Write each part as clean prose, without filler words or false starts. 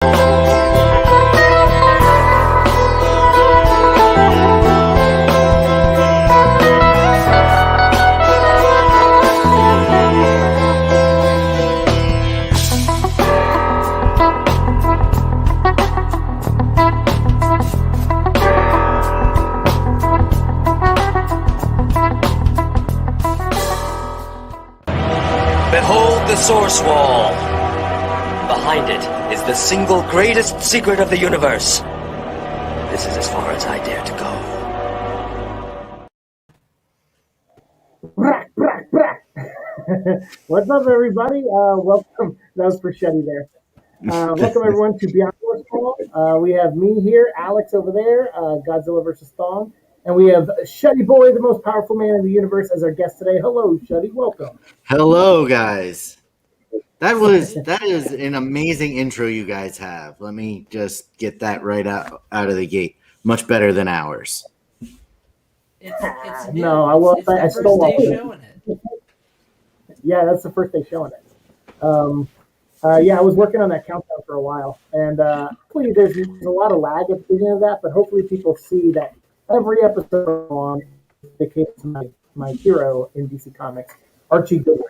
Behold the source wall. Behind it is the single greatest secret of the universe. This is as far as I dare to go. What's up, everybody? Welcome. That was for Shuddy there. Welcome, everyone, to Beyond Source Wall. We have me here, Alex over there, Godzilla vs. Thong. And we have Shuddy Boy, the most powerful man in the universe, as our guest today. Hello, Shuddy. Welcome. Hello, guys. That is an amazing intro you guys have. Let me just get that right out of the gate. Much better than ours. It's new. No, I stole it. Yeah, that's the first day showing it. Yeah, I was working on that countdown for a while, and hopefully there's a lot of lag at the beginning of that, but hopefully people see that every episode on dedicated to my hero in DC Comics, Archie Goodwin.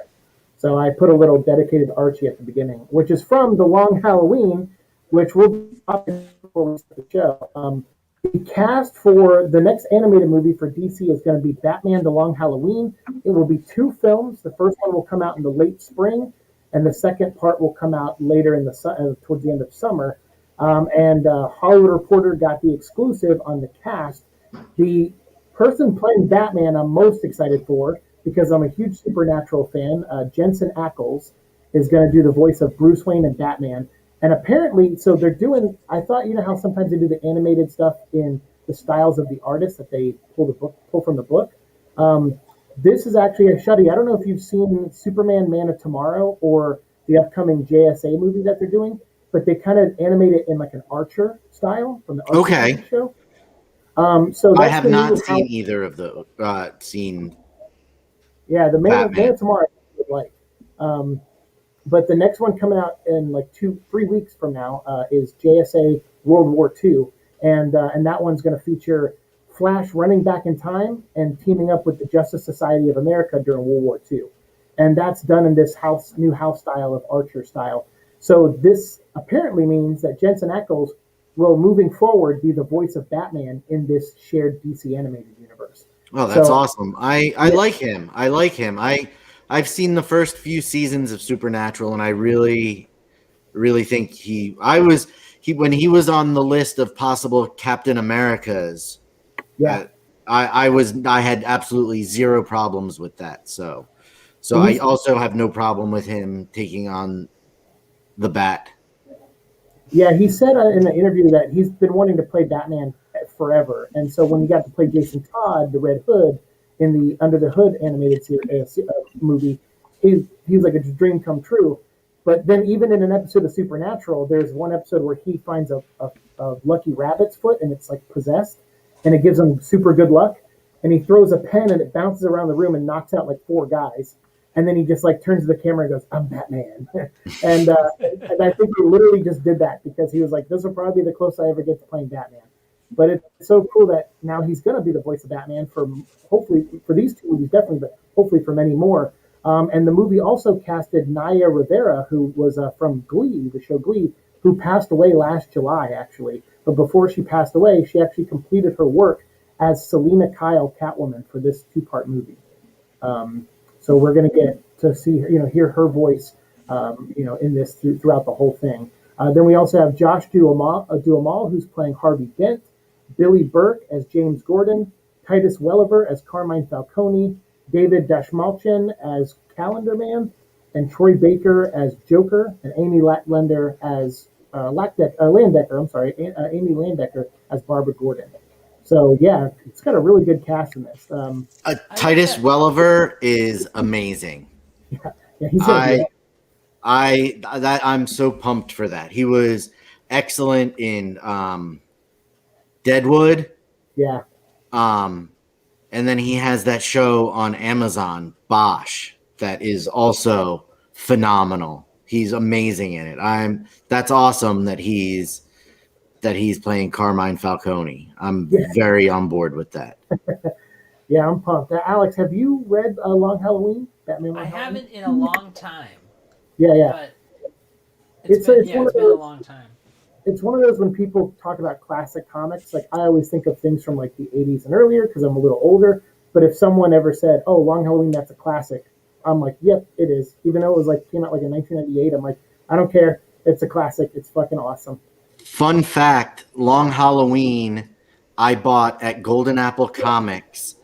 So I put a little dedicated Archie at the beginning, which is from The Long Halloween, which we'll be talking before we start the show. The cast for the next animated movie for DC is going to be Batman: The Long Halloween. It will be 2 films. The first one will come out in the late spring, and the second part will come out later in the towards the end of summer. And Hollywood Reporter got the exclusive on the cast. The person playing Batman I'm most excited for, because I'm a huge Supernatural fan, Jensen Ackles, is going to do the voice of Bruce Wayne and Batman. And apparently, so they're doing, I thought, you know how sometimes they do the animated stuff in the styles of the artist that they pull from the book? This is actually a Shuddy. I don't know if you've seen Superman Man of Tomorrow or the upcoming JSA movie that they're doing, but they kind of animate it in like an Archer style from the Archer show. So I have not seen either of the Yeah, the Man of Tomorrow I would like. But the next one coming out in like 2-3 weeks from now is JSA World War II, and that one's going to feature Flash running back in time and teaming up with the Justice Society of America during World War II, and that's done in this new house style of Archer style. So this apparently means that Jensen Ackles will, moving forward, be the voice of Batman in this shared DC animated universe. Oh, that's awesome. I like him. I've seen the first few seasons of Supernatural, and I really think when he was on the list of possible Captain Americas. Yeah, I had absolutely zero problems with that. So I also have no problem with him taking on the Bat. Yeah, he said in an interview that he's been wanting to play Batman forever, and so when he got to play Jason Todd, the Red Hood, in the Under the Hood animated movie, he was like a dream come true. But then even in an episode of Supernatural, there's one episode where he finds a lucky rabbit's foot, and it's like possessed, and it gives him super good luck. And he throws a pen, and it bounces around the room and knocks out like 4 guys. And then he just like turns to the camera and goes, "I'm Batman." and I think he literally just did that because he was like, "This will probably be the closest I ever get to playing Batman." But it's so cool that now he's going to be the voice of Batman for hopefully for these 2 movies, definitely, but hopefully for many more. And the movie also casted Naya Rivera, who was from Glee, the show Glee, who passed away last July, actually. But before she passed away, she actually completed her work as Selena Kyle Catwoman for this 2-part movie. So we're going to get to see, hear her voice, in this throughout the whole thing. Then we also have Josh Duhamel, who's playing Harvey Dent, Billy Burke as James Gordon, Titus Welliver as Carmine Falcone, David Dashmalchian as Calendar Man, and Troy Baker as Joker, and Amy Landecker as Amy Landecker as Barbara Gordon. So yeah, it's got a really good cast in this. Titus Welliver is amazing. Yeah, he's good. I'm so pumped for that. He was excellent in Deadwood. Yeah. And then he has that show on Amazon, Bosch, that is also phenomenal. He's amazing in it. That's awesome that he's playing Carmine Falcone. I'm very on board with that. Yeah, I'm pumped. Alex, have you read Long Halloween? Batman Long I Halloween? haven't in a long time. Yeah. But it's been a long time. It's one of those when people talk about classic comics, like I always think of things from like the 80s and earlier because I'm a little older. But if someone ever said, "Oh, Long Halloween, that's a classic," I'm like, "Yep, it is." Even though it was like came out like in 1998, I'm like, "I don't care. It's a classic. It's fucking awesome." Fun fact, Long Halloween I bought at Golden Apple Comics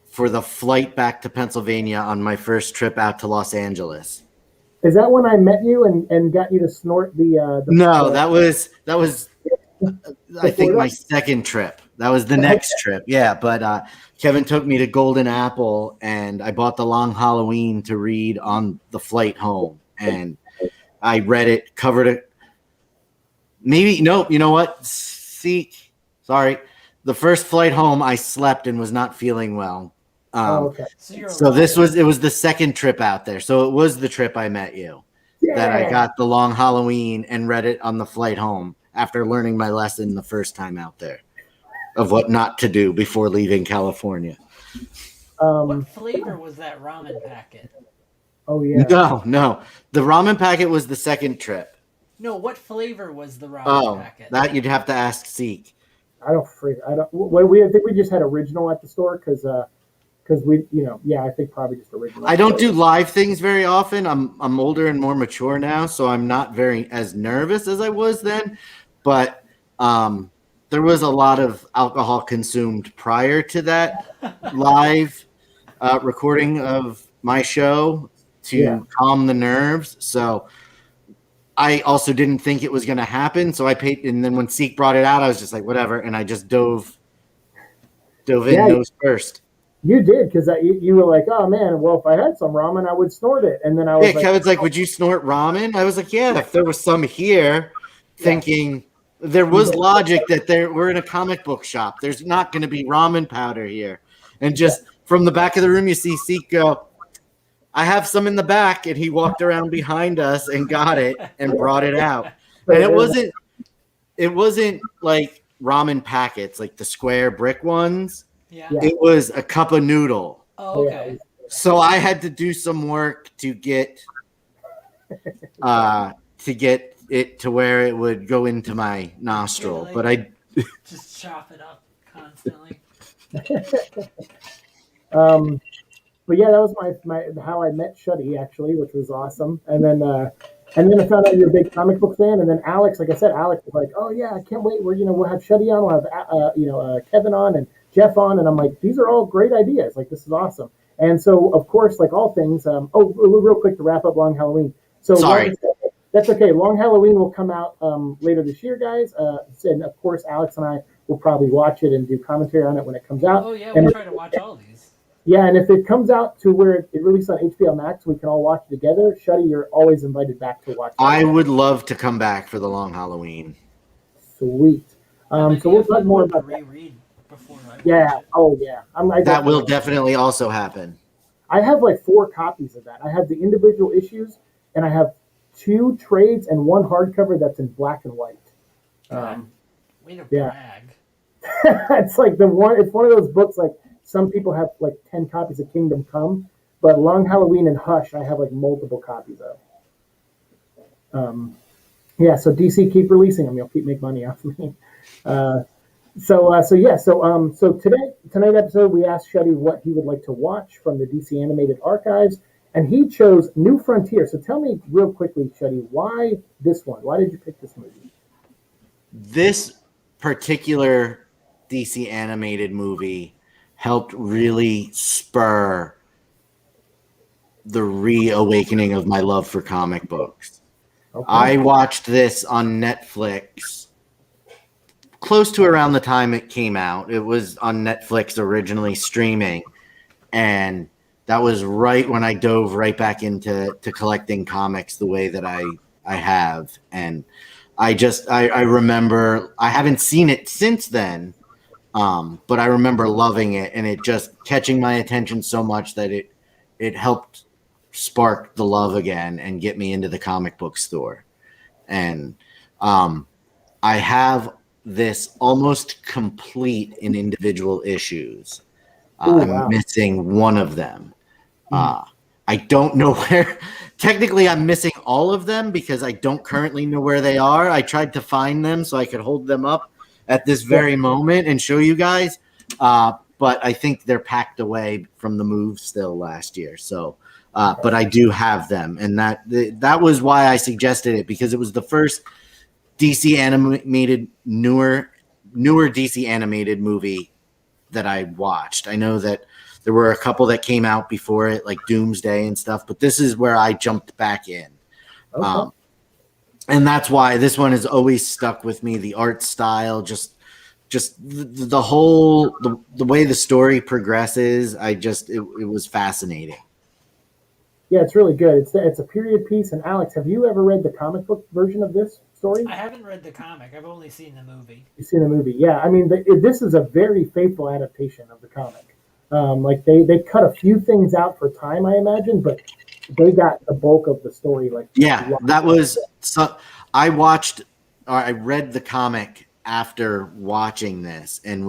for the flight back to Pennsylvania on my first trip out to Los Angeles. Is that when I met you and got you to snort the No, that was I think that? my second trip. That was the next trip. Yeah, but Kevin took me to Golden Apple and I bought the Long Halloween to read on the flight home. And I read it, covered it. Maybe, no, you know what? Sorry. The first flight home, I slept and was not feeling well. Okay. So it was the second trip out there. So it was the trip I met you that I got the Long Halloween and read it on the flight home after learning my lesson the first time out there of what not to do before leaving California. What flavor was that ramen packet? Oh, yeah. No. The ramen packet was the second trip. No, what flavor was the ramen packet? That you'd have to ask Zeke. I think we just had original at the store because we, I think probably just original. I don't do live things very often. I'm older and more mature now, so I'm not very as nervous as I was then. But there was a lot of alcohol consumed prior to that live recording of my show to calm the nerves. So I also didn't think it was going to happen. So I paid, and then when Zeke brought it out, I was just like, whatever, and I just dove in nose first. You did, because you were like, oh man, well, if I had some ramen, I would snort it. And then I was Kevin's like, would you snort ramen? I was like, yeah, if there was some here, thinking there was logic that we're in a comic book shop. There's not going to be ramen powder here. And just from the back of the room, you see Zeke go, I have some in the back. And he walked around behind us and got it and brought it out. And it wasn't like ramen packets, like the square brick ones. Yeah. It was a cup of noodle. Oh, okay. So I had to do some work to get it to where it would go into my nostril. But I just chop it up constantly. But yeah, that was my how I met Shuddy actually, which was awesome. And then I found out you're a big comic book fan. And then Alex, like I said, Alex was like, "Oh yeah, I can't wait. We'll have Shuddy on. We'll have Kevin on and Jeff on." And I'm like, "These are all great ideas. Like this is awesome." And so of course, like all things, real quick to wrap up Long Halloween. So sorry. That's okay. Long Halloween will come out later this year, guys. And of course, Alex and I will probably watch it and do commentary on it when it comes out. Oh yeah, we'll try to watch all these. Yeah, and if it comes out to where it released on HBO Max, we can all watch it together. Shuddy, you're always invited back to watch it. I would love to come back for the Long Halloween. Sweet. So we'll talk more about that. Before Oh, yeah. That will definitely also happen. I have like 4 copies of that. I have the individual issues, and I have 2 trades and 1 hardcover that's in black and white. Way to brag. It's like it's one of those books like some people have like 10 copies of Kingdom Come, but Long Halloween and Hush I have like multiple copies of. So DC, keep releasing them. You'll keep making money off of me. So tonight episode we asked Shuddy what he would like to watch from the DC animated archives, and he chose New Frontier. So tell me real quickly, Shuddy, why this one? Why did you pick this movie? This particular DC animated movie helped really spur the reawakening of my love for comic books. Okay. I watched this on Netflix close to around the time it came out. It was on Netflix originally streaming, and that was right when I dove right back into collecting comics the way that I have. And I remember, I haven't seen it since then, but I remember loving it, and it just catching my attention so much that it helped spark the love again and get me into the comic book store. And I have this almost complete in individual issues. Ooh, I'm wow. missing one of them. I don't know where. Technically, I'm missing all of them because I don't currently know where they are. I tried to find them so I could hold them up at this very moment and show you guys. But I think they're packed away from the move still last year. So, but I do have them, and that was why I suggested it, because it was the first DC animated newer DC animated movie that I watched. I know that there were a couple that came out before it, like Doomsday and stuff, but this is where I jumped back in. Okay. And that's why this one has always stuck with me. The art style, just the whole the way the story progresses. It was fascinating. Yeah, it's really good. It's a period piece. And Alex, have you ever read the comic book version of this story? I haven't read the comic. I've only seen the movie. You've seen the movie, yeah. I mean, this is a very faithful adaptation of the comic. Like they cut a few things out for time, I imagine, but they got the bulk of the story. Like, yeah, that was so. I read the comic after watching this, and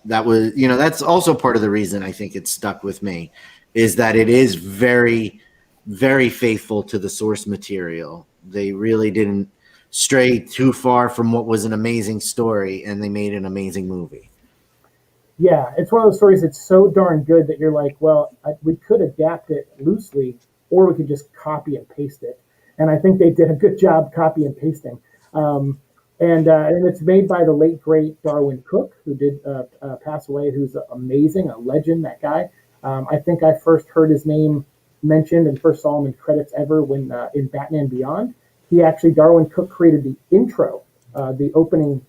that's also part of the reason I think it stuck with me, is that it is very, very faithful to the source material. They really didn't stray too far from what was an amazing story, and they made an amazing movie. Yeah, it's one of those stories that's so darn good that you're like, well, we could adapt it loosely, or we could just copy and paste it. And I think they did a good job copy and pasting. And it's made by the late great Darwin Cook, who did pass away, who's amazing, a legend. That guy. I think I first heard his name mentioned and first saw him in credits ever when in Batman Beyond. Darwin Cook created the intro, the opening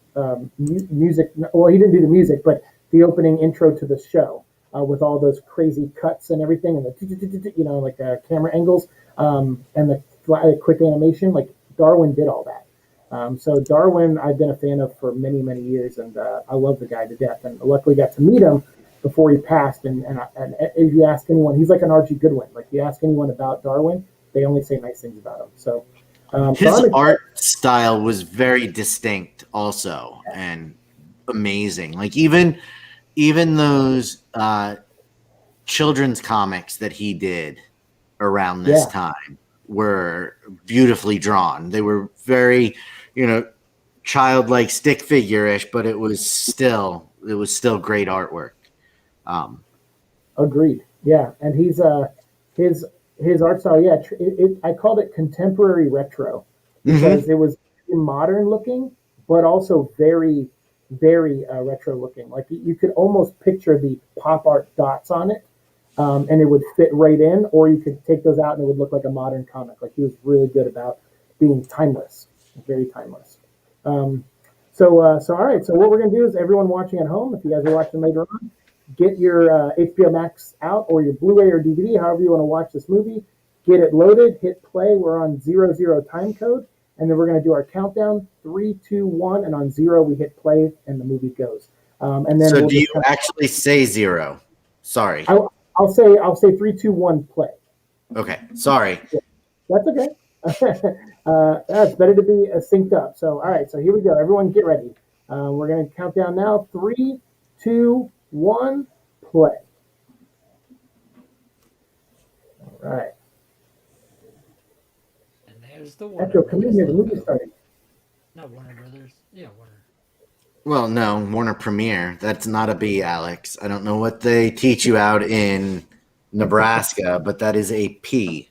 music. Well, he didn't do the music, but the opening intro to the show with all those crazy cuts and everything, and the like camera angles and the quick animation. Like Darwin did all that. So Darwin, I've been a fan of for many, many years, and I love the guy to death. And luckily got to meet him before he passed. And if you ask anyone, he's like an Archie Goodwin. Like you ask anyone about Darwin, they only say nice things about him. So his art style was very distinct, also, and amazing. Like even those children's comics that he did around this time were beautifully drawn. They were very, childlike, stick figure-ish, but it was still great artwork. Agreed. Yeah, and he's his art style. Yeah, I called it contemporary retro because it was modern looking, but also very, very retro looking. Like you could almost picture the pop art dots on it, and it would fit right in. Or you could take those out and it would look like a modern comic. Like he was really good about being timeless, very timeless. So all right. So what we're gonna do is everyone watching at home, if you guys are watching later on, get your HBO Max out or your Blu-ray or DVD, however you want to watch this movie. Get it loaded, hit play. We're on 00 time code, and then we're going to do our countdown, 3, 2, 1, and on 0 we hit play, and the movie goes. And then so do you actually say 0? Sorry. I'll say 3, 2, 1, play. Okay. Sorry. Yeah, that's okay. It's better to be synced up. So all right. So here we go. Everyone, get ready. We're going to count down now. 3, 2, 1, play. All right. And there's the Warner Echo, come in here. The movie started. No, Warner Brothers. Yeah, Warner. Well, no, Warner Premiere. That's not a B, Alex. I don't know what they teach you out in Nebraska, but that is a P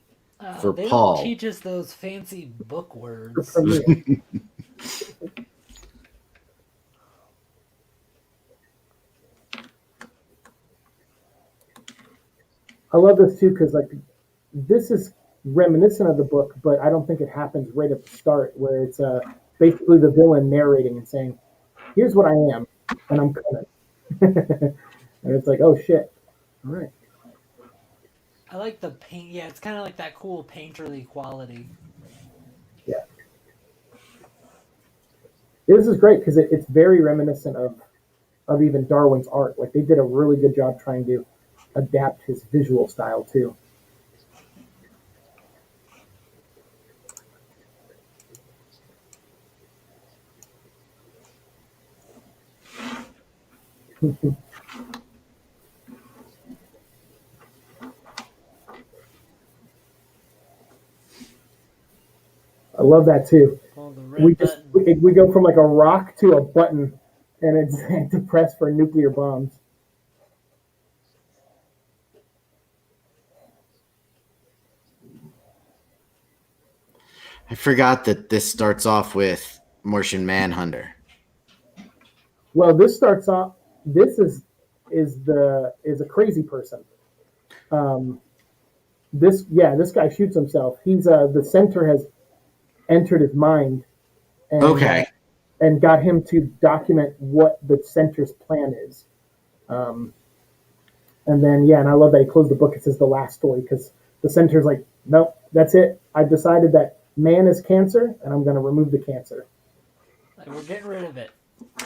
for they Paul. Don't teach us those fancy book words. I love this too because like this is reminiscent of the book, but I don't think it happens right at the start where it's basically the villain narrating and saying, "Here's what I am, and I'm coming," and it's like, "Oh shit!" All right. I like the paint. Yeah, it's kind of like that cool painterly quality. Yeah. This is great because it's very reminiscent of even Darwin's art. Like they did a really good job trying to adapt his visual style too. I love that too. Pull the We red just button. we go from like a rock to a button, and it's to press for nuclear bombs. I forgot that this starts off with Martian Manhunter. Well, this starts off. This is a crazy person. Um, this guy shoots himself. He's the center has entered his mind Okay. and got him to document what the center's plan is. Um, and then and I love that he closed the book. It says the last story because the center's like, nope, that's it. I've decided that man is cancer, and I'm going to remove the cancer. Like, we're getting rid of it.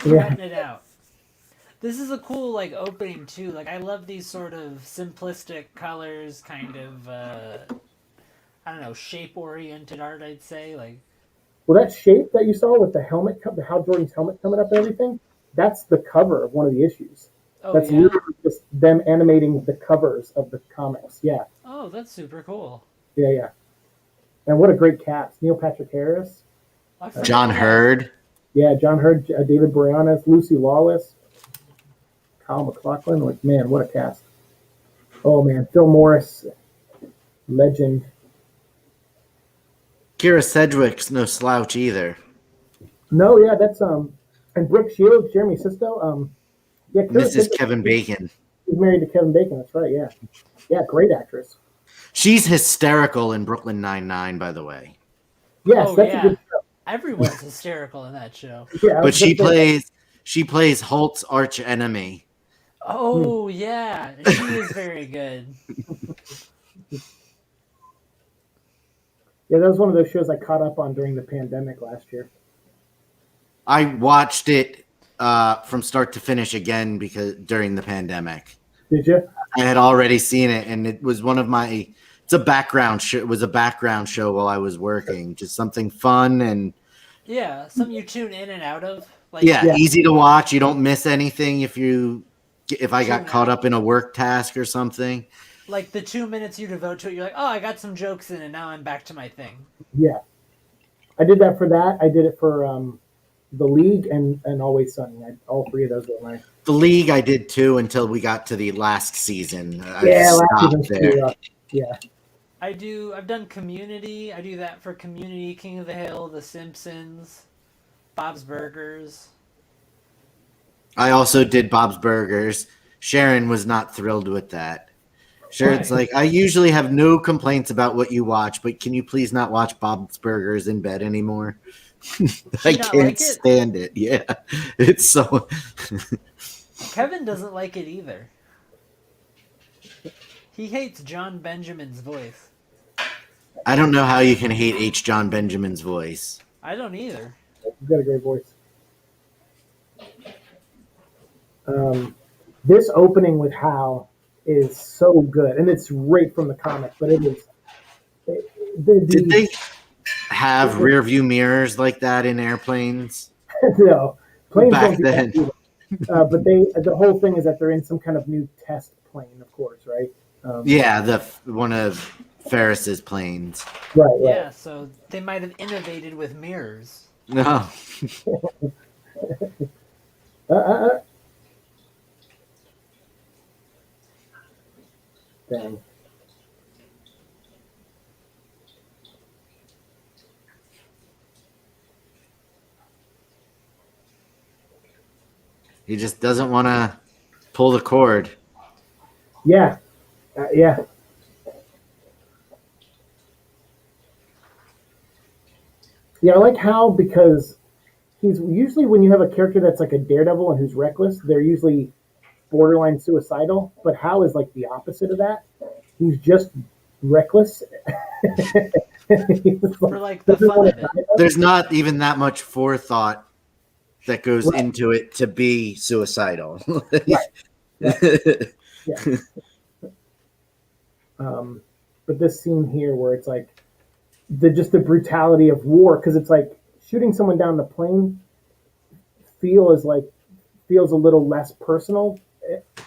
Yeah. Cutting it out. This is a cool like opening too. Like I love these sort of simplistic colors, kind of I don't know, shape oriented art. I'd say like. Well, that shape that you saw with the helmet, the Hal Jordan's helmet coming up and everything, that's the cover of one of the issues. Oh That's yeah. literally just them animating the covers of the comics. Yeah, Oh, that's super cool. yeah. And what a great cast: Neil Patrick Harris, John Hurd. yeah, John Hurd, David Boreanaz, Lucy Lawless, Kyle MacLachlan. Like, man, what a cast! Oh man, Phil Morris, legend. Kira Sedgwick's no slouch either. No, yeah, that's and Brooke Shields, Jeremy Sisto. Yeah, Mrs. Kevin Bacon. She's married to Kevin Bacon. That's right. Yeah, great actress. She's hysterical in Brooklyn Nine-Nine, by the way. Yes, Oh, that's yeah. a good show. Everyone's hysterical in that show. Yeah, But she plays Holt's arch enemy. Oh yeah, she is very good. Yeah, that was one of those shows I caught up on during the pandemic last year. I watched it from start to finish again because during the pandemic. Did you? I had already seen it, and it was one of my. It's a background show. It was a background show while I was working, just something fun and Yeah, some you tune in and out of. Like yeah, easy to watch. You don't miss anything if I got Tune caught out. up in a work task or something. Like the 2 minutes you devote to it, you're like, oh, I got some jokes in, and now I'm back to my thing. Yeah. I did that for that. I did it for The League and Always Sunny. All three of those were mine. The League I did too until we got to the last season. Yeah, last stopped season. there. Yeah. I've done Community. I do that for Community, King of the Hill, The Simpsons, Bob's Burgers. I also did Bob's Burgers. Sharon was not thrilled with that. Sharon's Right. like, I usually have no complaints about what you watch, but can you please not watch Bob's Burgers in bed anymore? I not can't like it? stand it. Yeah, it's so. Kevin doesn't like it either. He hates John Benjamin's voice. I I don't know how you can hate H. John Benjamin's voice. I don't either. He's got a great voice. This opening with Hal is so good, and it's right from the comic. But it is. Did they have rear view mirrors like that in airplanes? No, planes Back don't do then. that either. But the whole thing is that they're in some kind of new test plane, of course, right? Yeah, one of Ferris's planes. Right. Yeah, so they might have innovated with mirrors. No, Dang. he just doesn't want to pull the cord. Yeah. Yeah. Yeah, I like Hal because he's usually when you have a character that's like a daredevil and who's reckless, they're usually borderline suicidal. But Hal is like the opposite of that. He's just reckless. He's For like the doesn't fun wanna of it. die. There's not even that much forethought that goes Right. into it to be suicidal. Yeah. But this scene here where it's like the brutality of war, because it's like shooting someone down the plane feels a little less personal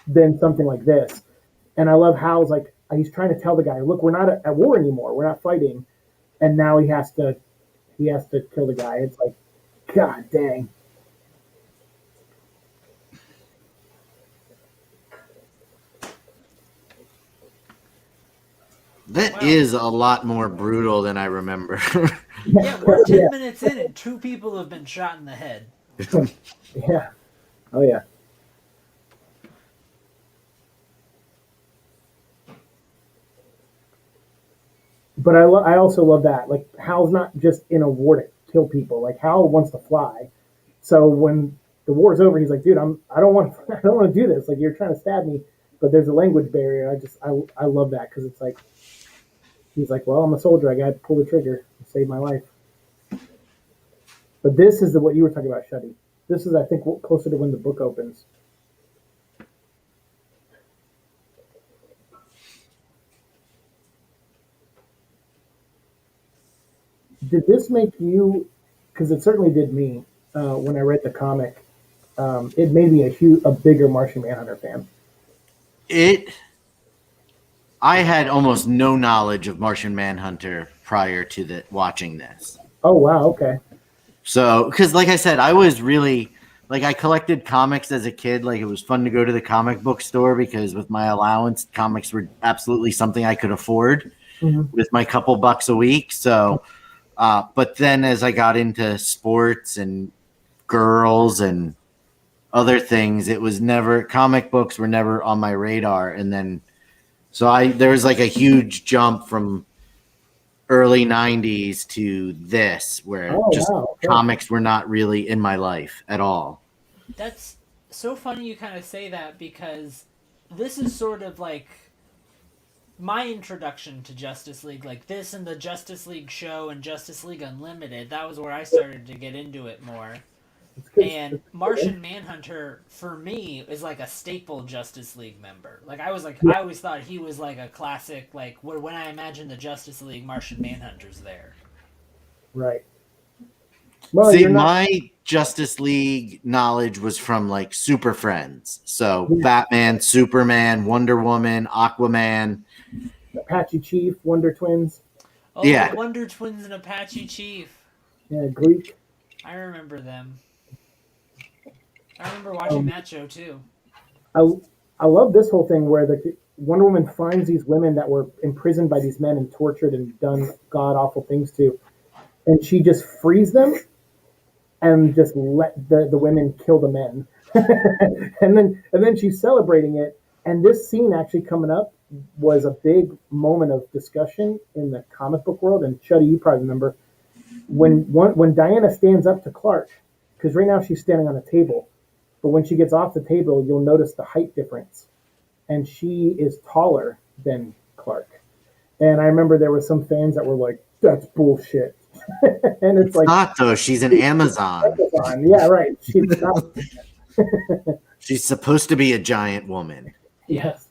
than something like this. And I love Hal's like he's trying to tell the guy, look, we're not at war anymore. We're not fighting. And now he has to kill the guy. It's like, God dang. That is a lot more brutal than I remember. Yeah, we're 10 minutes in and 2 people have been shot in the head. Yeah. Oh, yeah. But I also love that. Like, Hal's not just in a war to kill people. Like, Hal wants to fly. So when the war's over, he's like, dude, I don't want to do this. Like, you're trying to stab me, but there's a language barrier. I love that because it's like, he's like, well, I'm a soldier. I got to pull the trigger and save my life. But this is what you were talking about, Shuddy. This is, I think, closer to when the book opens. Did this make you, because it certainly did me when I read the comic, it made me a bigger Martian Manhunter fan. I had almost no knowledge of Martian Manhunter prior to watching this. Oh, wow, okay. So, because like I said, I was really, like I collected comics as a kid. Like it was fun to go to the comic book store because with my allowance, comics were absolutely something I could afford with my couple bucks a week. So, but then as I got into sports and girls and other things, comic books were never on my radar. And then, so there was like a huge jump from early 90s to this where comics were not really in my life at all. That's so funny you kind of say that because this is sort of like my introduction to Justice League. Like this and the Justice League show and Justice League Unlimited, that was where I started to get into it more. And Martian Manhunter, for me, is like a staple Justice League member. Like I always thought he was like a classic. Like when I imagine the Justice League, Martian Manhunter's there. Right. Well, see, my Justice League knowledge was from like Super Friends. So Batman, Superman, Wonder Woman, Aquaman, Apache Chief, Wonder Twins. Oh, yeah, Wonder Twins and Apache Chief. Yeah, Greek. I remember them. I remember watching that show too. I love this whole thing where the Wonder Woman finds these women that were imprisoned by these men and tortured and done god awful things to, and she just frees them and just let the women kill the men, and then she's celebrating it. And this scene actually coming up was a big moment of discussion in the comic book world. And Shuddy, you probably remember when Diana stands up to Clark, because right now she's standing on a table. But when she gets off the table, you'll notice the height difference. And she is taller than Clark. And I remember there were some fans that were like, that's bullshit. And it's like, not though. She's an Amazon. Yeah, right. She's not. She's supposed to be a giant woman. Yes.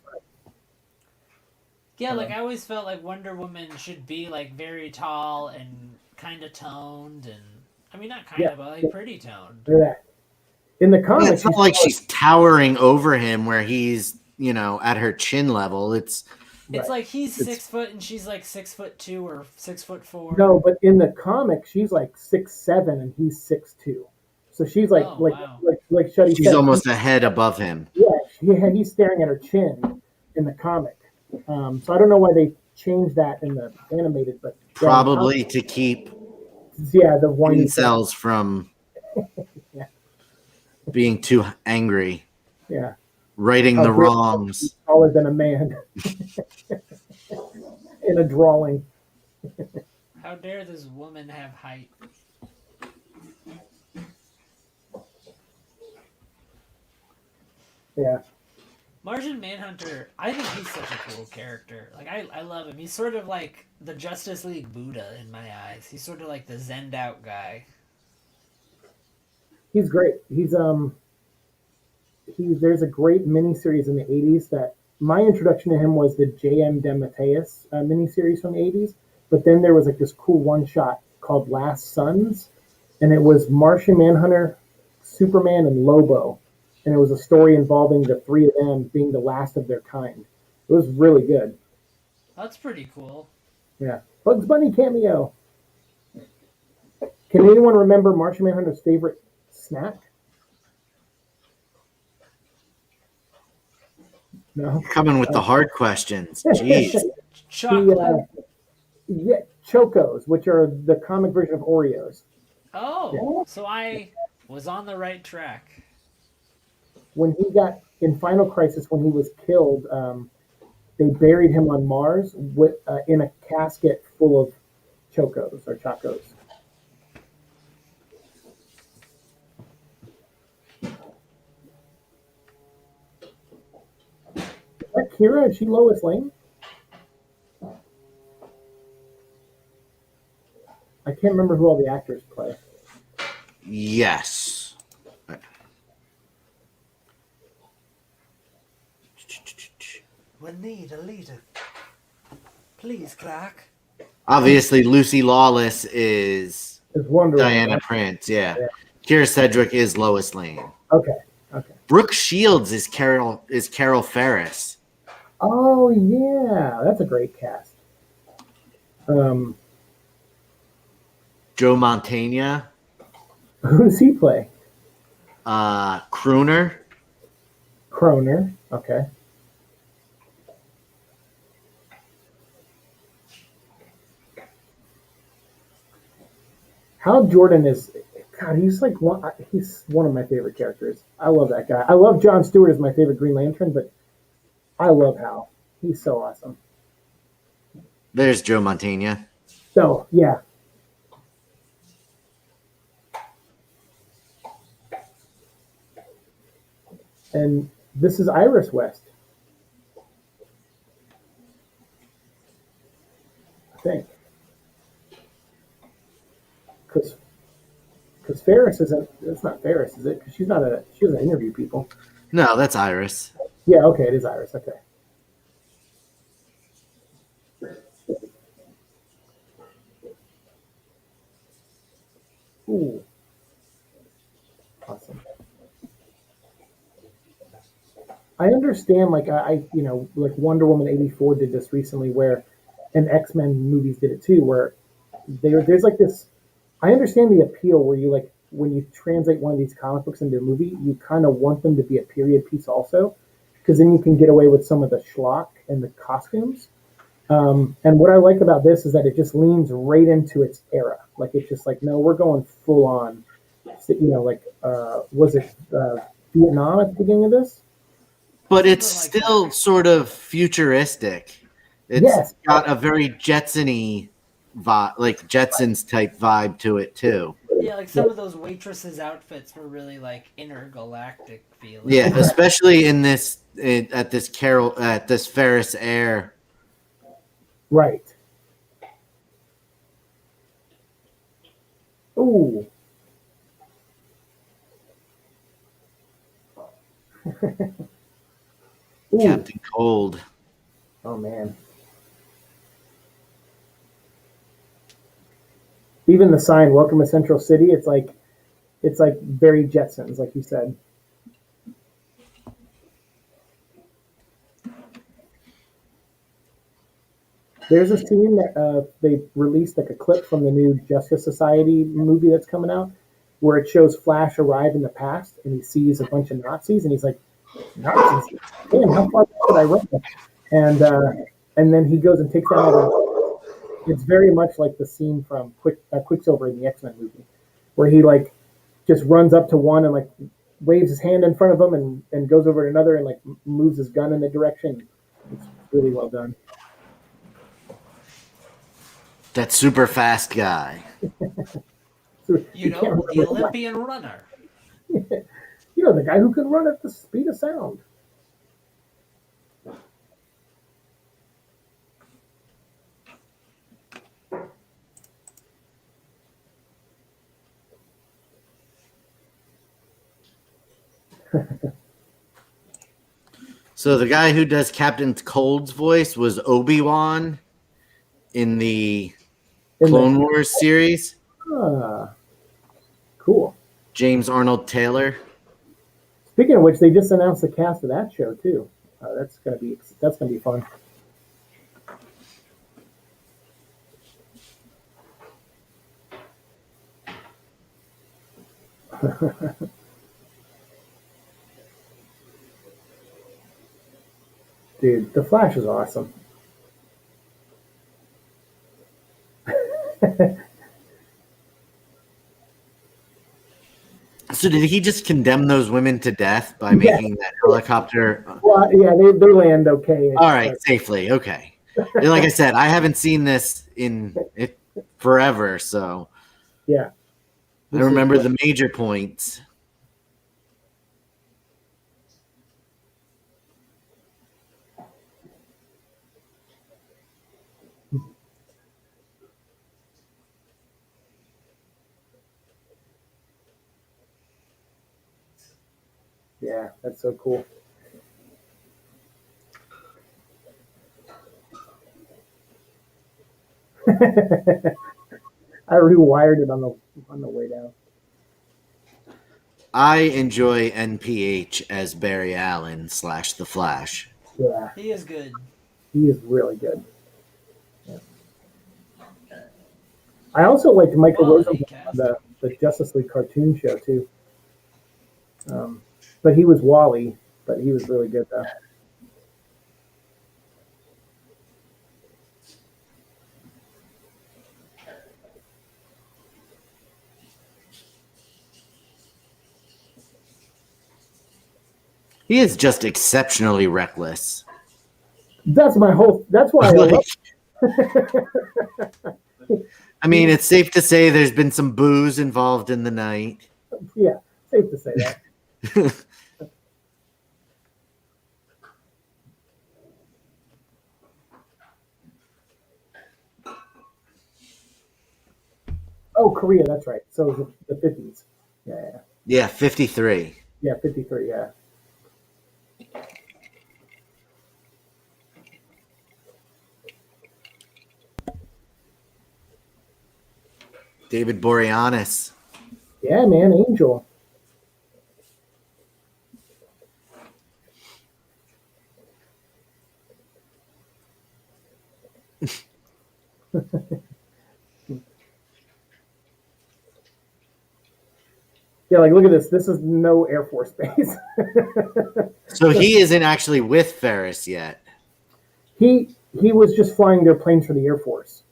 Yeah, like I always felt like Wonder Woman should be like very tall and kind of toned. And I mean, not kind of, but like pretty toned. Yeah. In the comics, it's not like she's towering over him where he's, at her chin level. It's like he's 6 foot and she's like 6'2" or 6'4". No, but in the comic, she's like 6'7" and he's 6'2". So she's like like Shuddy said. She's almost a head above him. Yeah, he's staring at her chin in the comic. So I don't know why they changed that in the animated, but probably to keep the whiny incels from being too angry. Yeah. Righting the wrongs. Taller than a man in a drawing. How dare this woman have height? Yeah. Martian Manhunter, I think he's such a cool character. Like I love him. He's sort of like the Justice League Buddha in my eyes. He's sort of like the zenned out guy. He's great. There's a great miniseries in the 80s that my introduction to him was the J.M. DeMatteis miniseries from the 80s. But then there was like this cool one shot called Last Sons, and it was Martian Manhunter, Superman, and Lobo. and it was a story involving the three of them being the last of their kind. It was really good. That's pretty cool. Yeah, Bugs Bunny cameo. Can anyone remember Martian Manhunter's favorite snack? No. Coming with the hard questions. Jeez. Chocolate. Yeah, Chocos, which are the comic version of Oreos. Oh, so I was on the right track. When he got in Final Crisis, when he was killed, they buried him on Mars in a casket full of Chocos or Chacos. Is that Kira? Is she Lois Lane? I can't remember who all the actors play. Yes. We need a leader. Please, crack. Obviously, Lucy Lawless is Wonder Woman, Diana right? Prince. Yeah. Kira Sedgwick is Lois Lane. Okay. Brooke Shields is Carol Ferris. Oh yeah, that's a great cast. Joe Mantegna. Who does he play? Crooner. Croner. Okay. Hal Jordan is, God, he's one of my favorite characters. I love that guy. I love Jon Stewart as my favorite Green Lantern, but I love Hal. He's so awesome. There's Joe Mantegna. So yeah. And this is Iris West. I think. Because Ferris isn't. It's not Ferris, is it? Because she doesn't interview people. No, that's Iris. Yeah. Okay, it is Iris. Okay. Ooh. Awesome. I understand, like like Wonder Woman 84 did this recently, where, and X-Men movies did it too, where there's like this. I understand the appeal where you like when you translate one of these comic books into a movie, you kind of want them to be a period piece also, because then you can get away with some of the schlock and the costumes. And what I like about this is that it just leans right into its era. Like it's just like, no, we're going full on. Was it Vietnam at the beginning of this? But it's still sort of futuristic. It's got a very Jetson-y vibe, like Jetsons type vibe to it too. Yeah, like some of those waitresses' outfits were really like intergalactic feeling. Yeah, especially at this Ferris Air. Right. Ooh. Captain Cold. Oh man. Even the sign, "Welcome to Central City," it's like very Jetsons, like you said. There's a scene that they released like a clip from the new Justice Society movie that's coming out, where it shows Flash arrive in the past and he sees a bunch of Nazis and he's like, Nazis? Damn, how far did I run? And then he goes and takes down all the. It's very much like the scene from Quicksilver in the X-Men movie, where he like just runs up to one and like waves his hand in front of him and goes over to another and like moves his gun in the direction. It's really well done. That super fast guy. The Olympian runner. The guy who can run at the speed of sound. So the guy who does Captain Cold's voice was Obi-Wan in the Clone Wars series. Cool. James Arnold Taylor. Speaking of which, they just announced the cast of that show too. That's gonna be fun. Dude, the Flash is awesome. So did he just condemn those women to death by making that helicopter? Well, yeah, they land okay. All right, safely. Okay. And like I said, I haven't seen this in it forever, so Yeah. I remember the major points. Yeah, that's so cool. I rewired it on the way down. I enjoy NPH as Barry Allen / The Flash. Yeah, He is good. he is really good. Yeah. I also liked Michael Quality Rosenbaum, the Justice League cartoon show too. But he was Wally, but he was really good though. He is just exceptionally reckless. That's why I love. I mean, it's safe to say there's been some booze involved in the night. Yeah, safe to say that. Oh, Korea, that's right. So it was the 50s. Yeah. Yeah, 53. Yeah, 53, yeah. David Boreanaz. Yeah, man, Angel. Yeah, like look at this. This is no Air Force Base. So he isn't actually with Ferris yet. He was just flying their planes for the Air Force.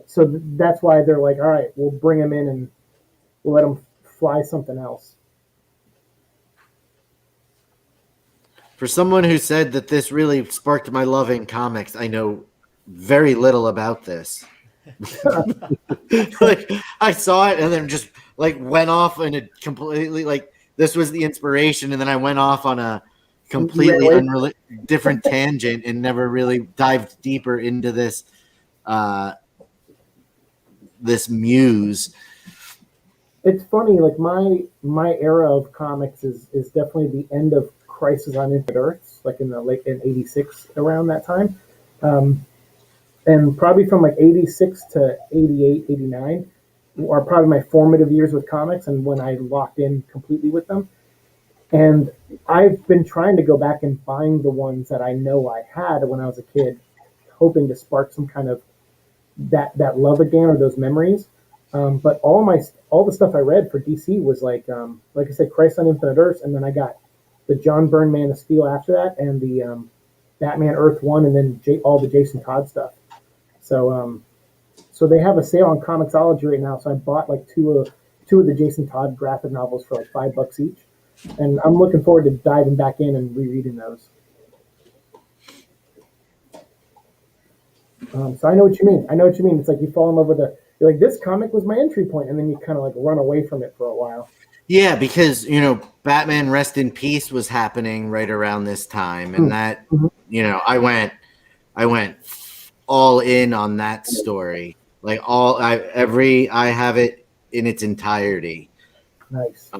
So that's why they're like, all right, we'll bring him in and we'll let him fly something else. For someone who said that this really sparked my love in comics, I know very little about this. Like, I saw it and then just like went off and it completely like this was the inspiration, and then I went off on a completely different tangent and never really dived deeper into this this muse. It's funny, like my era of comics is definitely the end of Crisis on Infinite Earths, like in '86, around that time. And probably from like 86 to 88, 89 are probably my formative years with comics and when I locked in completely with them. And I've been trying to go back and find the ones that I know I had when I was a kid, hoping to spark some kind of that love again or those memories. But all the stuff I read for DC was like I said, Christ on Infinite Earths, and then I got the John Byrne Man of Steel after that, and the Batman Earth One, and then all the Jason Todd stuff. So they have a sale on Comixology right now. So I bought like two of the Jason Todd graphic novels for like $5 each, and I'm looking forward to diving back in and rereading those. So I know what you mean. It's like you fall in love with you're like, this comic was my entry point, and then you kind of like run away from it for a while. Yeah, because Batman Rest in Peace was happening right around this time, and that I went all in on that story. Like I have it in its entirety. Nice.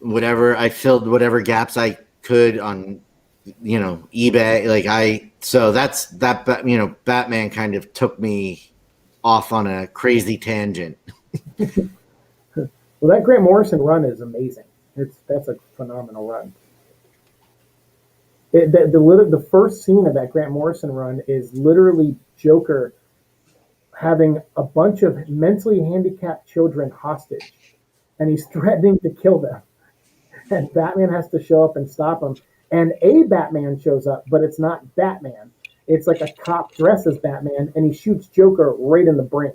Whatever I filled whatever gaps I could on eBay. So that's that. Batman kind of took me off on a crazy tangent. Well, that Grant Morrison run is amazing. That's a phenomenal run. The first scene of that Grant Morrison run is literally Joker having a bunch of mentally handicapped children hostage, and he's threatening to kill them. And Batman has to show up and stop him. And a Batman shows up, but it's not Batman. It's like a cop dressed as Batman, and he shoots Joker right in the brain.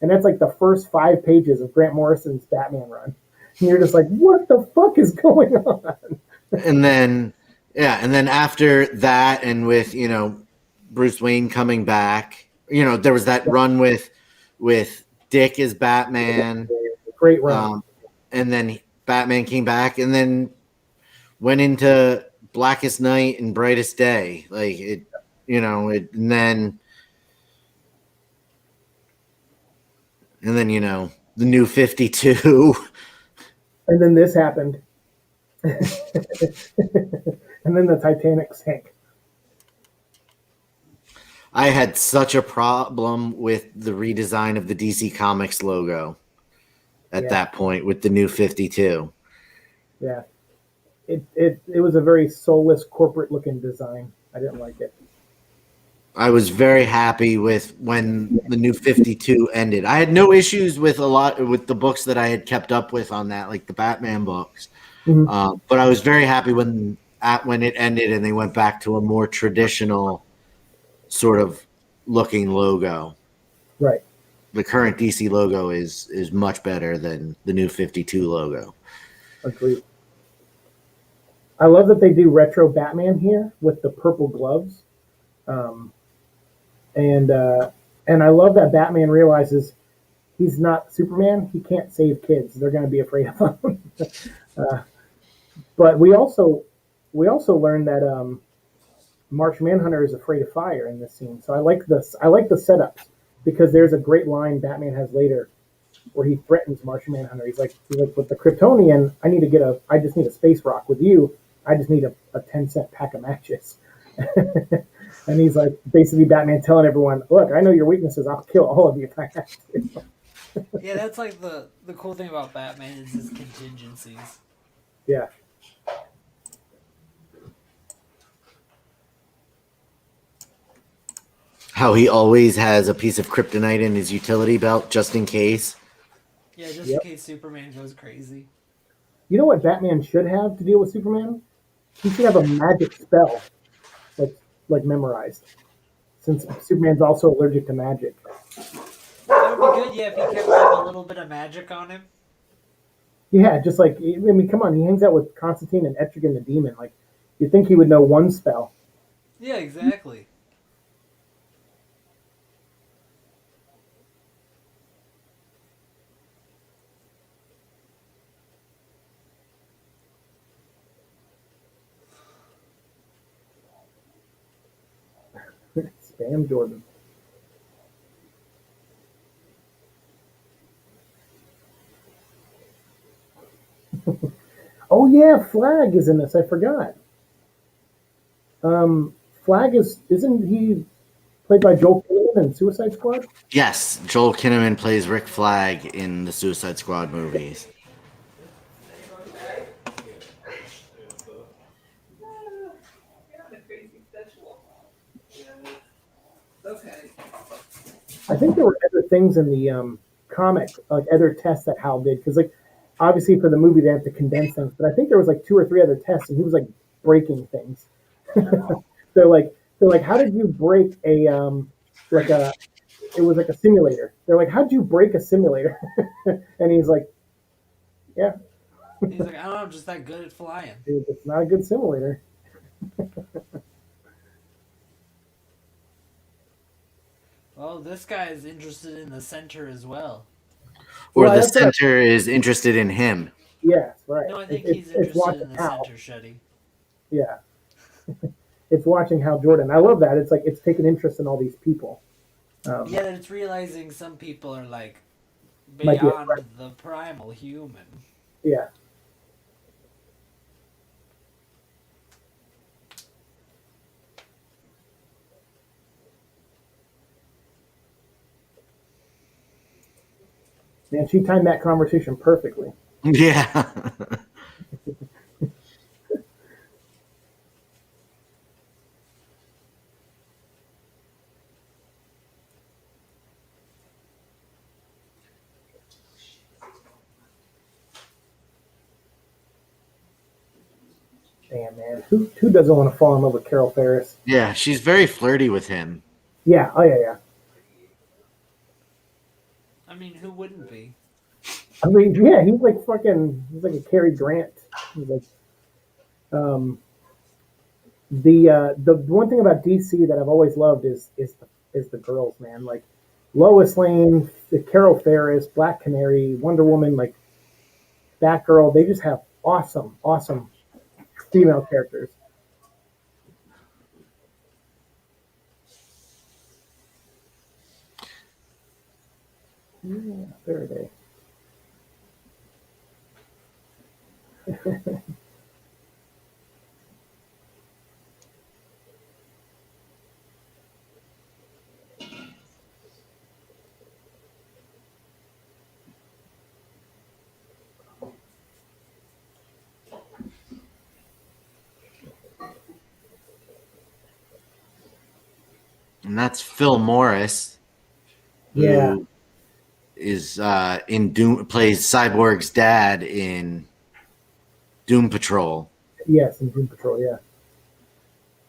And that's like the first 5 pages of Grant Morrison's Batman run. And you're just like, what the fuck is going on? And then, yeah, and then after that, and with Bruce Wayne coming back, there was that run with Dick as Batman. Great run. And then Batman came back, and then went into Blackest Night and Brightest Day, like it, and then the New 52. And then this happened. And then the Titanic sank. I had such a problem with the redesign of the DC Comics logo at that point with the New 52. Yeah. It was a very soulless corporate looking design. I didn't like it. I was very happy with when the New 52 ended. I had no issues with with the books that I had kept up with on that, like the Batman books. Mm-hmm. But I was very happy when it ended and they went back to a more traditional sort of looking logo. Right. The current DC logo is much better than the New 52 logo. Agreed. I love that they do retro Batman here with the purple gloves. And I love that Batman realizes he's not Superman. He can't save kids. They're going to be afraid of him. But we also learned that Marsh Manhunter is afraid of fire in this scene. So I like this. I like the setups because there's a great line Batman has later where he threatens Marsh Manhunter. He's like, with the Kryptonian, I just need a space rock. With you, I just need a 10-cent pack of matches. And he's like, basically Batman telling everyone, look, I know your weaknesses. I'll kill all of you if I have to. Yeah, that's like the cool thing about Batman is his contingencies. Yeah. How he always has a piece of kryptonite in his utility belt just in case. Yeah, just in case Superman goes crazy. You know what Batman should have to deal with Superman? He should have a magic spell, like memorized, since Superman's also allergic to magic. That would be good, yeah, if he kept like a little bit of magic on him. Yeah, just like, I mean, come on, he hangs out with Constantine and Etrigan the Demon. Like, you'd think he would know one spell. Yeah, exactly. Spam Jordan. Oh yeah, Flag is in this. I forgot. Flag isn't he played by Joel Kinnaman in Suicide Squad? Yes, Joel Kinnaman plays Rick Flag in the Suicide Squad movies. Okay. I think there were other things in the comic, like other tests that Hal did, because like obviously for the movie they have to condense things, but I think there was like 2 or 3 other tests, and he was like breaking things. they're like, how did you break a like a? It was like a simulator. They're like, how'd you break a simulator? And he's like, yeah, He's like, I don't know, I'm just that good at flying. dude, it's not a good simulator. Well, this guy is interested in the center as well. Or Well, the that's what center is interested in him. Yes, right. No, I think It's he's interested watching in the Hal. center, Shuddy. Yeah. It's watching Hal Jordan. I love that. It's like it's taking interest in all these people. Yeah, that it's realizing some people are like Might be a beyond threat. the primal human. Yeah. Man, she timed that conversation perfectly. Yeah. Damn, man. Who doesn't want to fall in love with Carol Ferris? Yeah, she's very flirty with him. Yeah. Oh yeah, yeah. I mean, who wouldn't be? I mean, yeah, he's like fucking. He's like a Cary Grant. He's like, um, the one thing about DC that I've always loved is the girls, man. Like Lois Lane, the Carol Ferris, Black Canary, Wonder Woman, like Batgirl. They just have awesome female characters. Yeah, Faraday. And that's Phil Morris, Yeah. who is in Doom, plays Cyborg's dad in Doom Patrol. Yes, in Doom Patrol. Yeah.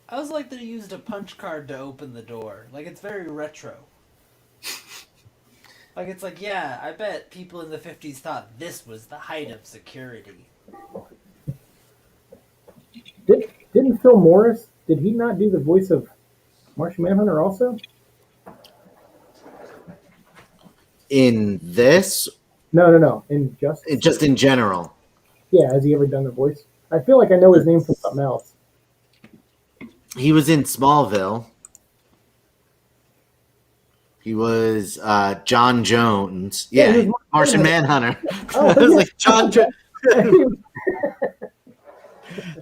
I was like that he used a punch card to open the door. Like, it's very retro. Like, it's like, yeah, I bet people in the 50s thought this was the height of security. Didn't Phil Morris? Did he not do the voice of Martian Manhunter also? In this, No. In just in general. Yeah, has he ever done the voice? I feel like I know his name from something else. He was in Smallville. He was John Jones. Yeah, Yeah, he was Martian Manhunter. Oh, I was yeah. like John Jones.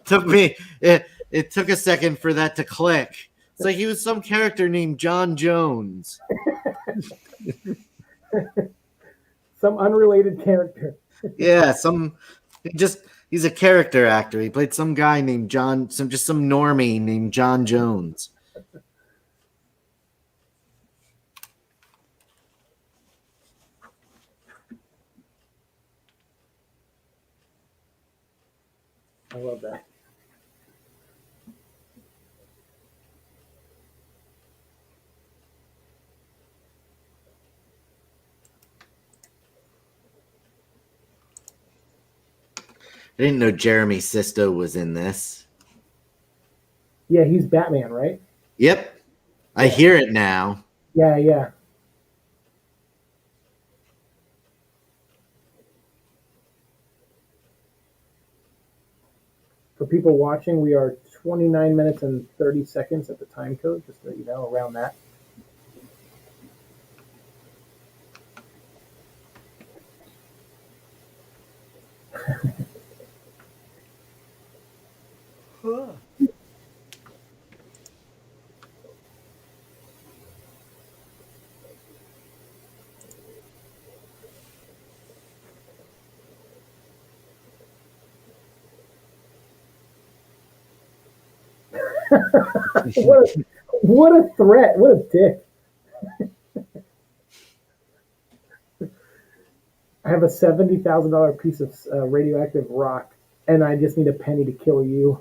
Took me. It took a second for that to click. It's like he was some character named John Jones. Some unrelated character. Yeah, he's a character actor. He played some guy named John, some normie named John Jones. I love that. I didn't know Jeremy Sisto was in this. Yeah, he's Batman, right? Yep. I hear it now. Yeah. For people watching, we are 29 minutes and 30 seconds at the time code, just so you know, around that. Huh. What a threat. What a dick. I have a $70,000 piece of radioactive rock, and I just need a penny to kill you.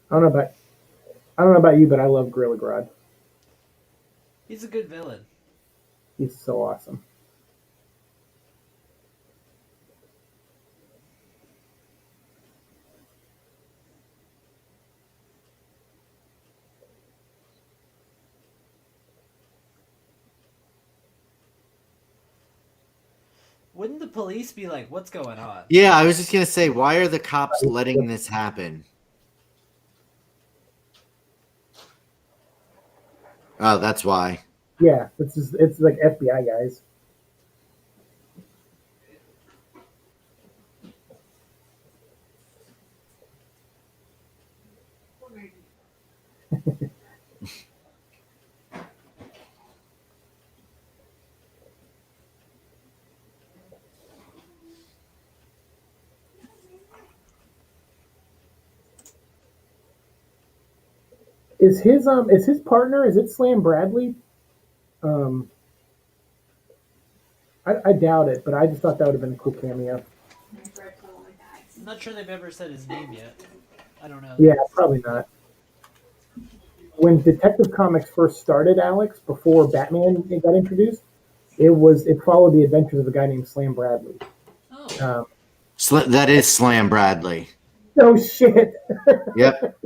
I don't know about you, but I love Gorilla Grodd. He's a good villain. He's so awesome. Wouldn't the police be like, what's going on? Yeah, I was just gonna say, why are the cops letting this happen? Oh, that's why. Yeah, it's like FBI guys. is his partner, is it Slam Bradley? Um, I doubt it, but I just thought that would have been a cool cameo. I'm not sure they've ever said his name yet. I don't know. Yeah, probably not. When Detective Comics first started, Alex, before Batman got introduced, it followed the adventures of a guy named Slam Bradley. Oh. That is Slam Bradley. Oh shit! Yep.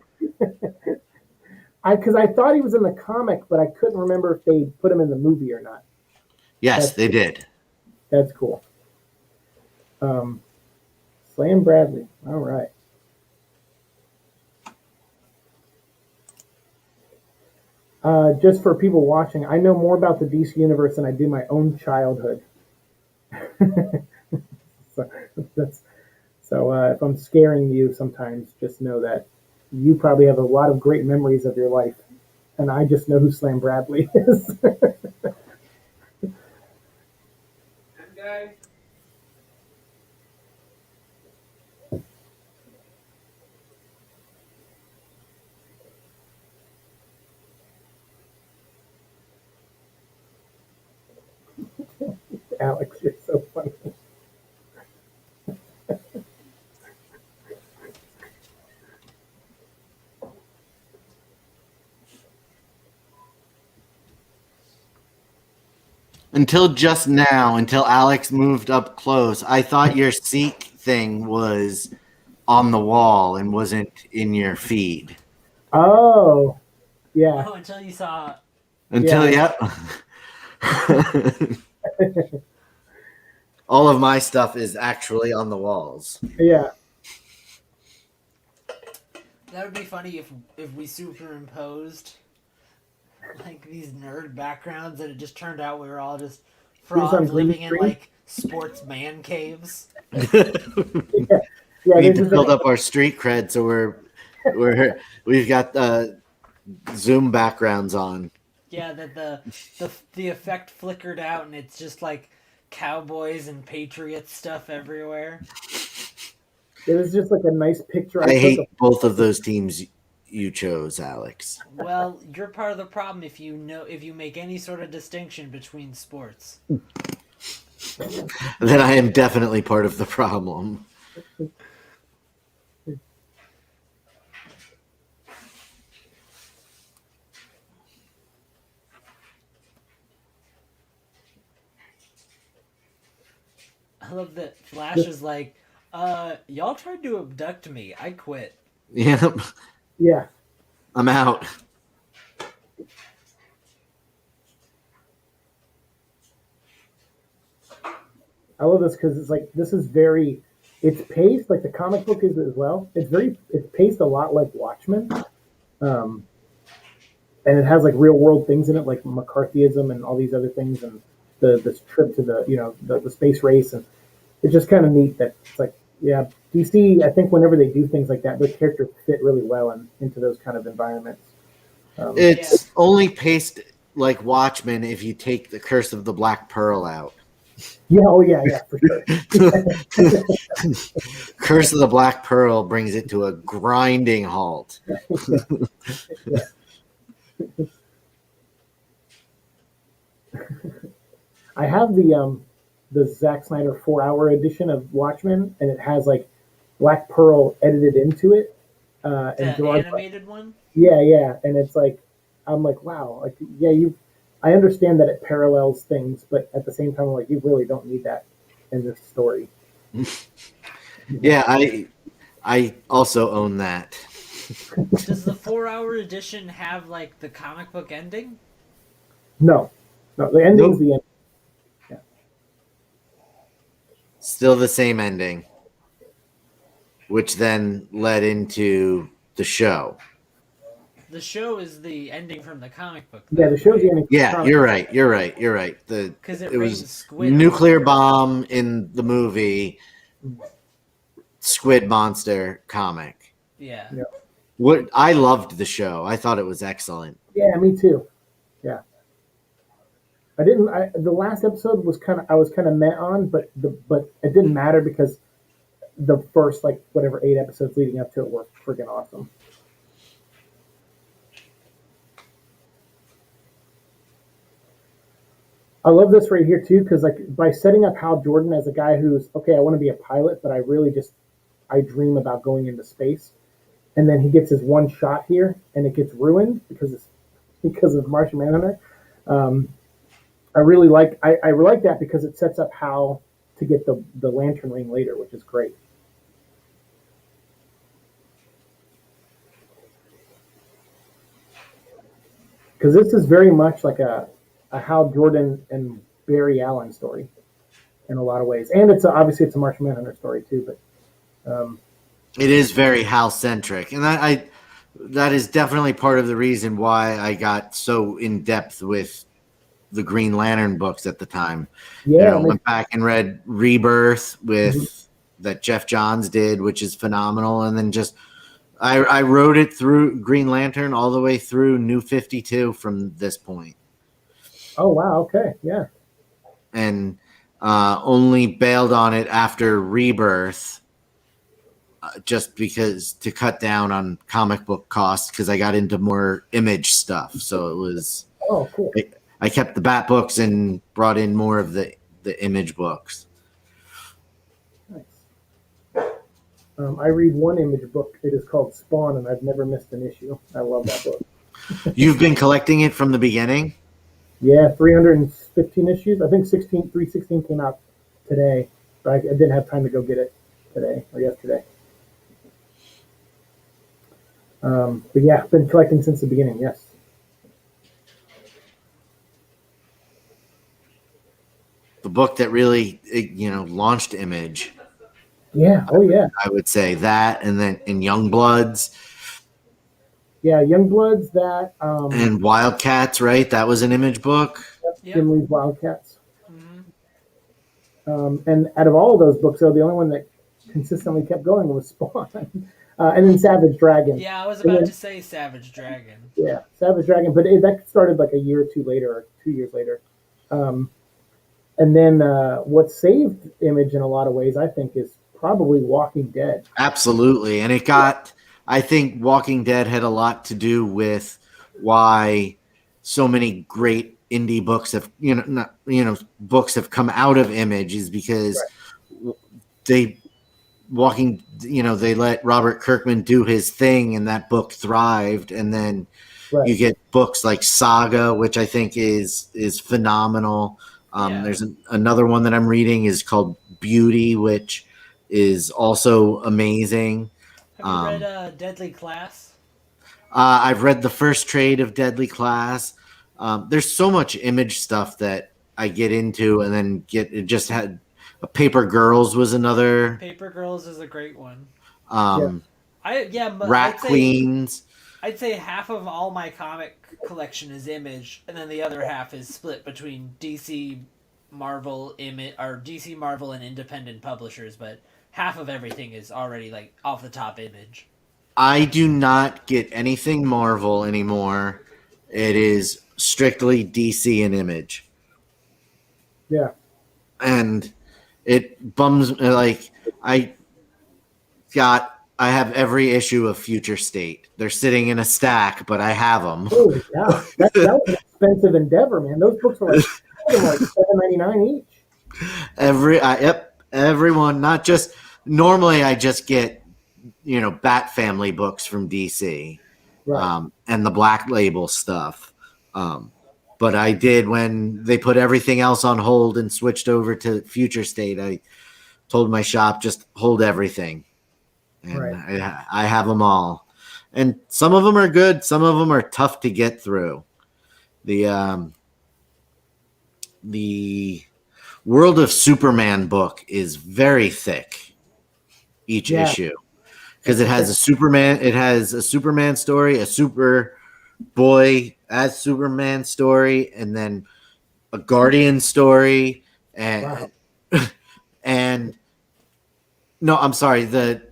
Because I thought he was in the comic, but I couldn't remember if they put him in the movie or not. Yes, they did. That's cool. Slam Bradley. All right. Just for people watching, I know more about the DC universe than I do my own childhood. So if I'm scaring you sometimes, just know that you probably have a lot of great memories of your life, and I just know who Slam Bradley is. Alex, you're so funny. Until just now, until Alex moved up close, I thought your seek thing was on the wall and wasn't in your feed. Oh, yeah. Oh, until you saw. Until, Yeah. yep. All of my stuff is actually on the walls. Yeah. That would be funny if we superimposed like these nerd backgrounds and it just turned out we were all just frauds living in like sports man caves. Yeah. We need to build up our street cred, so we've got Zoom backgrounds on. Yeah, that the effect flickered out and it's just like cowboys and patriots stuff everywhere. It was just like a nice picture. I hate both of those teams you chose, Alex. Well, you're part of the problem if you make any sort of distinction between sports. Then I am definitely part of the problem. I love that Flash is like, y'all tried to abduct me. I quit. Yep. Yeah. I'm out. I love this because it's like it's paced like the comic book is as well. It's paced a lot like Watchmen, and it has like real world things in it like McCarthyism and all these other things, and this trip to the space race, and it's just kind of neat that it's like DC. I think whenever they do things like that, their characters fit really well into those kind of environments. It's only paced like Watchmen if you take the Curse of the Black Pearl out. Yeah, oh yeah, for sure. Curse of the Black Pearl brings it to a grinding halt. Yeah. I have the Zack Snyder 4-hour edition of Watchmen, and it has like Black Pearl edited into it. And The animated one? Yeah, and it's like I'm like, wow, like I understand that it parallels things, but at the same time, like you really don't need that in this story. Yeah, I also own that. Does the 4-hour edition have like the comic book ending? No, the ending is the end. Yeah. Still the same ending, which then led into the show. The show is the ending from the comic book. Yeah, the show's the ending. Yeah, you're right. Because it was squid nuclear bomb in the movie, Squid Monster comic. Yeah. What I loved the show. I thought it was excellent. Yeah, me too. Yeah. The last episode I was kind of met on, but it didn't matter because the first 8 episodes leading up to it were freaking awesome. I love this right here too, because like by setting up Hal Jordan as a guy who's okay, I want to be a pilot, but I really just I dream about going into space, and then he gets his one shot here, and it gets ruined because of Martian Manhunter. Um, I really like that because it sets up Hal to get the Lantern Ring later, which is great. Because this is very much like a Hal Jordan and Barry Allen story in a lot of ways, and obviously it's a Martian Manhunter story too. But It is very Hal centric, and that is definitely part of the reason why I got so in depth with the Green Lantern books at the time. yeah, Went back and read Rebirth with Mhm. that Jeff Johns did, which is phenomenal, and then just I wrote it through Green Lantern all the way through New 52 from this point, Oh wow, okay, yeah, and only bailed on it after Rebirth, just because to cut down on comic book costs because I got into more Image stuff. So it was oh cool. I kept the Bat books and brought in more of the Image books. Nice. I read one Image book. It is called Spawn, and I've never missed an issue. I love that book. You've been collecting it from the beginning? Yeah, 315 issues. I think 316 came out today, but I didn't have time to go get it today or yesterday. But yeah, been collecting since the beginning. Yes. The book that really launched Image. Yeah. Oh yeah. I would say that, and then in Youngbloods. Yeah, Youngbloods. That And Wildcats, right? That was an Image book. Yep. Jim Lee's Wildcats. Mm-hmm. And out of all of those books, though, the only one that consistently kept going was Spawn, and then Savage Dragon. Yeah, I was about to say Savage Dragon. Yeah, Savage Dragon, but that started like a year or two later, or 2 years later. And then what saved Image in a lot of ways, I think, is probably Walking Dead. Absolutely. And I think Walking Dead had a lot to do with why so many great indie books books have come out of Image, is because they let Robert Kirkman do his thing, and that book thrived. And then you get books like Saga, which I think is phenomenal. There's another one that I'm reading is called Beauty, which is also amazing. Have you read Deadly Class? I've read the first trade of Deadly Class. There's so much Image stuff that I get into, and then just had Paper Girls was another. Paper Girls is a great one. Rat Queens. I'd say half of all my comic collection is Image, and then the other half is split between DC, Marvel, DC, Marvel, and independent publishers. But half of everything is already like off the top Image. I do not get anything Marvel anymore. It is strictly DC and Image. Yeah. And it bums, like, I have every issue of Future State. They're sitting in a stack, but I have them. Holy cow. That was an expensive endeavor, man. Those books were like $7.99 each. Everyone, not just, normally I just get, Bat Family books from DC, Right. and the Black Label stuff. But I did, when they put everything else on hold and switched over to Future State, I told my shop, just hold everything. And I have them all. And some of them are good. Some of them are tough to get through. The World of Superman book is very thick, each issue. Because it has a Superman story, a Superboy as Superman story, and then a Guardian story, and and no, I'm sorry, the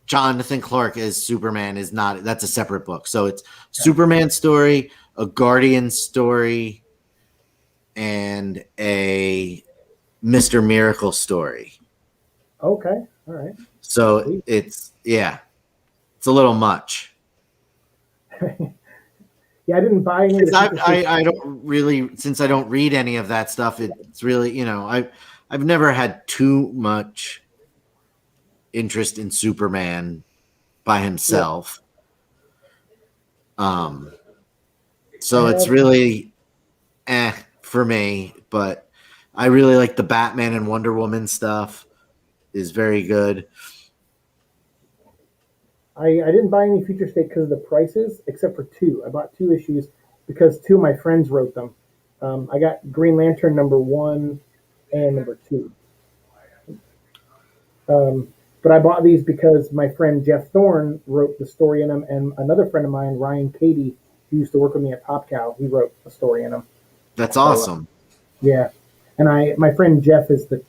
Jonathan Clark as Superman is not. That's a separate book. So it's Superman story, a Guardian story, and a Mr. Miracle story. Okay. All right. So it's a little much. Yeah, Yeah, I didn't buy any of the I, Future State. I don't really, since I don't read any of that stuff, it's really, you know, I've never had too much interest in Superman by himself. So it's really for me, but I really like the Batman and Wonder Woman stuff is very good. I didn't buy any Future State because of the prices, except for two. I bought 2 issues because two of my friends wrote them. I got Green Lantern #1 and #2. But I bought these because my friend Jeff Thorne wrote the story in them, and another friend of mine, Ryan Cady, who used to work with me at Top Cow, he wrote a story in them. That's awesome. Yeah, and my friend Jeff is the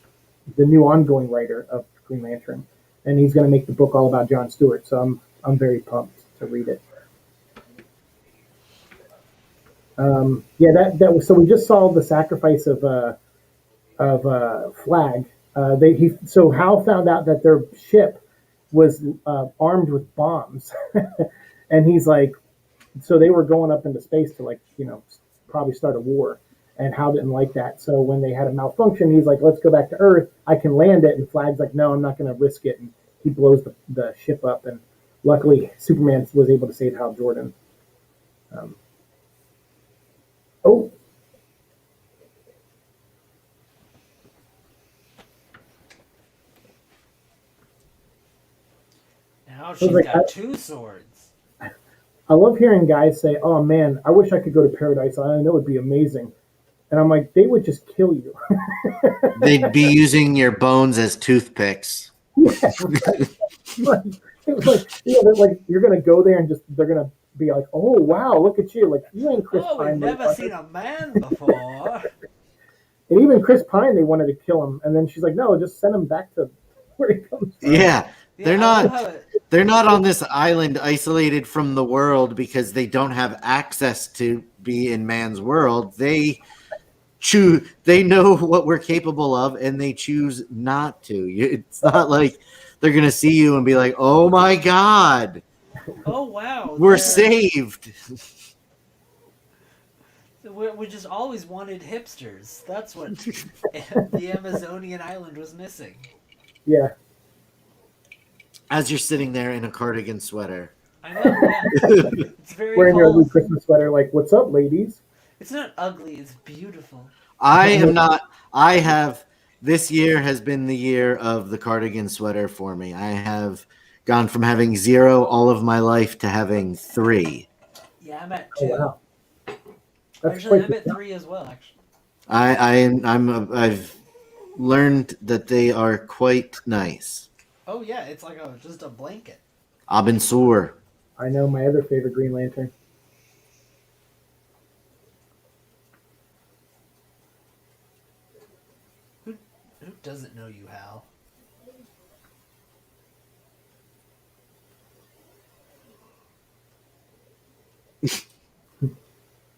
new ongoing writer of Green Lantern, and he's going to make the book all about John Stewart. So I'm very pumped to read it. Yeah, that was so. We just saw the sacrifice of Flag. So Hal found out that their ship was armed with bombs, and he's like, so they were going up into space to, like, probably start a war. And Hal didn't like that. So when they had a malfunction, he's like, let's go back to Earth. I can land it. And Flag's like, no, I'm not going to risk it. And he blows the ship up. And luckily, Superman was able to save Hal Jordan. Now she's got 2 swords. I love hearing guys say, oh, man, I wish I could go to Paradise Island. I know it would be amazing. And I'm like, they would just kill you. They'd be using your bones as toothpicks. Yeah, right. It was like you're gonna go there and they're gonna be like, oh wow, look at you, like you ain't Chris Pine. We've never seen a man before. And even Chris Pine, they wanted to kill him, and then she's like, no, just send him back to where he comes from. Yeah, they're not on this island isolated from the world because they don't have access to be in man's world. They know what we're capable of, and they choose not to. It's not like they're going to see you and be like, oh, my God. Oh, wow. We're saved. We just always wanted hipsters. That's what the Amazonian island was missing. Yeah. As you're sitting there in a cardigan sweater. I know, yeah. It's very wearing your cold. ugly Christmas sweater, like, what's up, ladies? It's not ugly, it's beautiful. This year has been the year of the cardigan sweater for me. I have gone from having 0 all of my life to having 3. Yeah, I'm at 2. Oh, wow. Actually, I'm at 3 as well, actually. I've learned that they are quite nice. Oh, yeah, it's like just a blanket. Abensur. I know my other favorite Green Lantern. Who doesn't know you, Hal?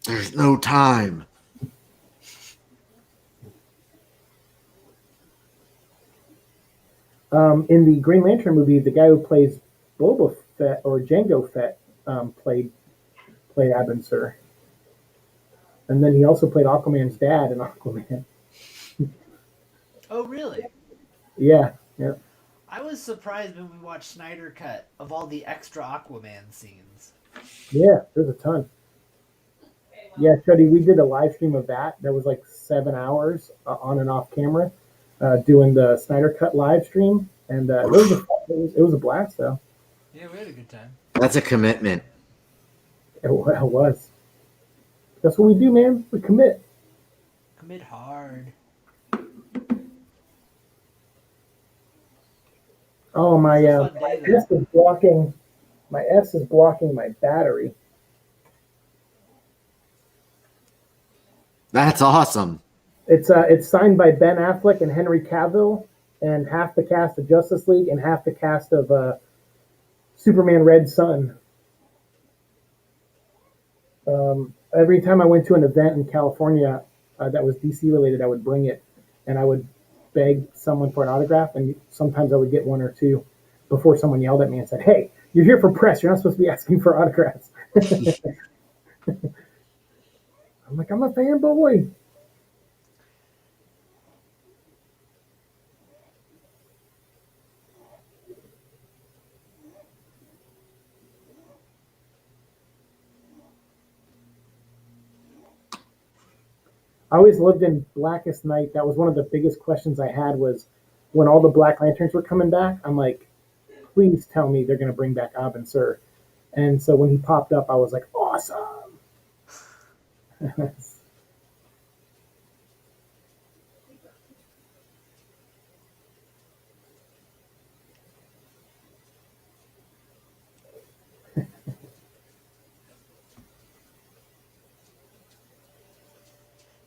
There's no time. In the Green Lantern movie, the guy who plays Boba Fett or Jango Fett played Abin Sur. And then he also played Aquaman's dad in Aquaman. Oh, really? Yeah. I was surprised when we watched Snyder Cut of all the extra Aquaman scenes. Yeah, there's a ton. Yeah, Shuddy, we did a live stream of that. That was like 7 hours on and off camera, doing the Snyder Cut live stream, and it was a blast, though. Yeah, we had a good time. That's a commitment. It was. That's what we do, man. We commit. Commit hard. Oh, my S is blocking. My S is blocking my battery. That's awesome. It's signed by Ben Affleck and Henry Cavill, and half the cast of Justice League and half the cast of Superman Red Sun. Every time I went to an event in California that was DC related, I would bring it, and I would beg someone for an autograph, and sometimes I would get 1 or 2 before someone yelled at me and said, "Hey, you're here for press. You're not supposed to be asking for autographs." I'm like, I'm a fanboy. I always lived in Blackest Night. That was one of the biggest questions I had was when all the Black Lanterns were coming back. I'm like, please tell me they're going to bring back Abin Sur. And so when he popped up, I was like, awesome.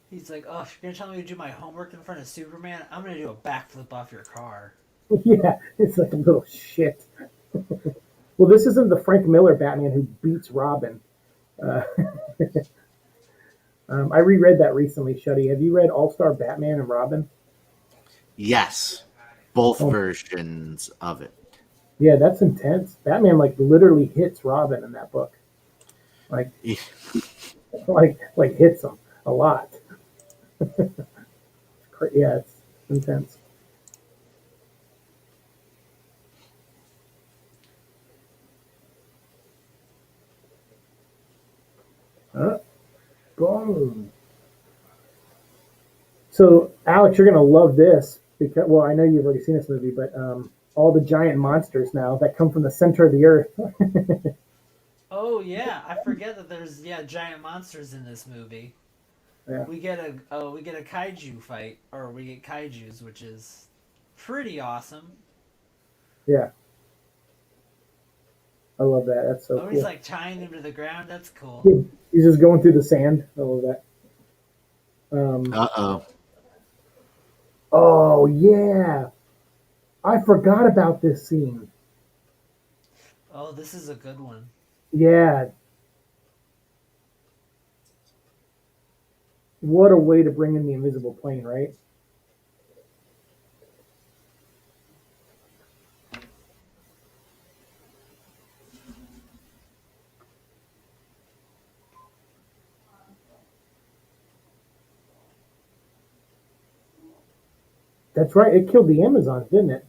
He's like, oh, if you're gonna tell me to do my homework in front of Superman, I'm gonna do a backflip off your car. Yeah, it's like a little shit. Well, this isn't the Frank Miller Batman who beats Robin. Uh, I reread that recently, Shuddy. Have you read All Star Batman and Robin? Yes, both Oh, versions of it. yeah, that's intense. Batman like literally hits Robin in that book. Like, like hits him a lot. Yeah, it's intense. Boom. So, Alex, you're gonna love this because, well, I know you've already seen this movie, but all the giant monsters now that come from the center of the earth. Oh yeah, I forget that there's giant monsters in this movie. Yeah, We get a kaiju fight, or we get kaijus, which is pretty awesome. yeah, I love that. That's so Oh, he's cool. like tying them to the ground. That's cool. He's just going through the sand. I love that. Uh oh. Oh yeah, I forgot about this scene. Oh, this is a good one. Yeah, what a way to bring in the invisible plane, right? That's right. It killed the Amazons, didn't it?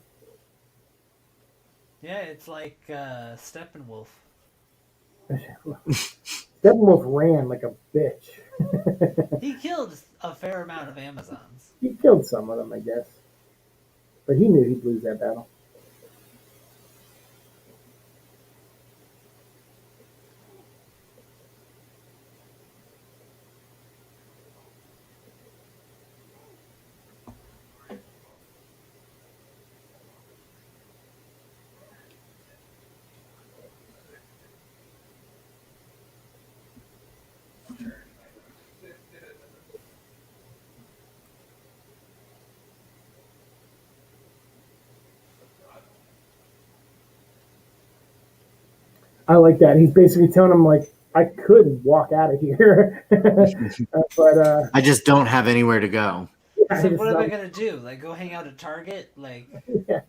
Yeah, it's like Steppenwolf. Steppenwolf ran like a bitch. He killed a fair amount of Amazons. He killed some of them, I guess, but he knew he'd lose that battle. I like that. He's basically telling him like, I could walk out of here, but I just don't have anywhere to go. He's I like, just what am I gonna do? Like, go hang out at Target? Like, yeah.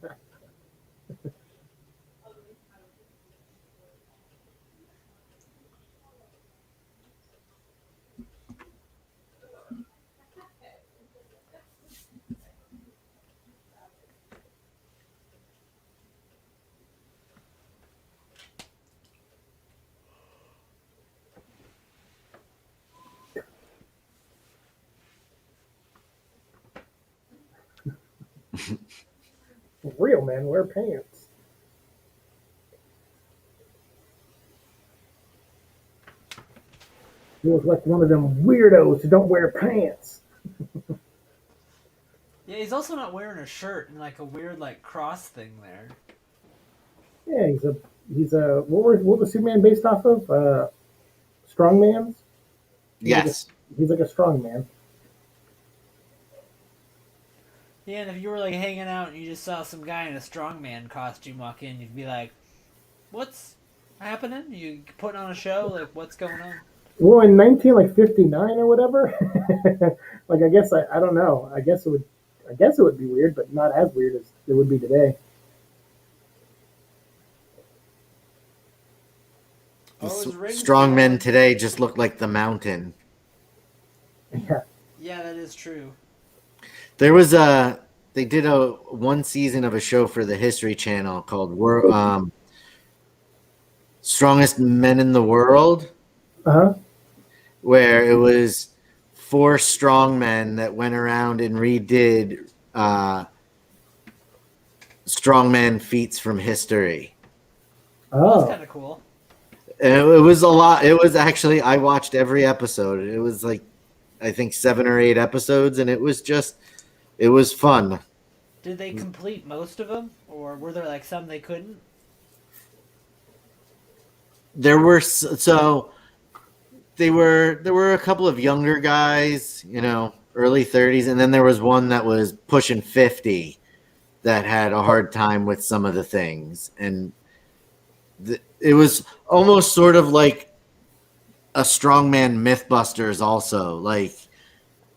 Real men wear pants. You look like one of them weirdos who don't wear pants. yeah, he's also not wearing a shirt and like a weird like cross thing there. Yeah, he's a what was Superman based off of? Strongman's. Yes. He's like a strong man. Yeah, and if you were like hanging out and you just saw some guy in a strongman costume walk in, you'd be like, "What's happening? You putting on a show? Like, what's going on?" Well, in 1959 or whatever, like I don't know. I guess it would be weird, but not as weird as it would be today. Oh, his ring's Strong men gone. today just look like the Mountain. Yeah. Yeah, that is true. There was they did a one season of a show for the History Channel called Strongest Men in the World, Uh-huh. where it was four strong men that went around and redid strongman feats from history. Well, that's Oh. kind of cool. And it was a lot. It was actually, I watched every episode. It was like, I think 7 or 8 episodes, and it was fun. Did they complete most of them, or were there like some they couldn't? There were so there were a couple of younger guys, early 30s, and then there was one that was pushing 50 that had a hard time with some of the things, and it was almost sort of like a strongman Mythbusters. Also, like,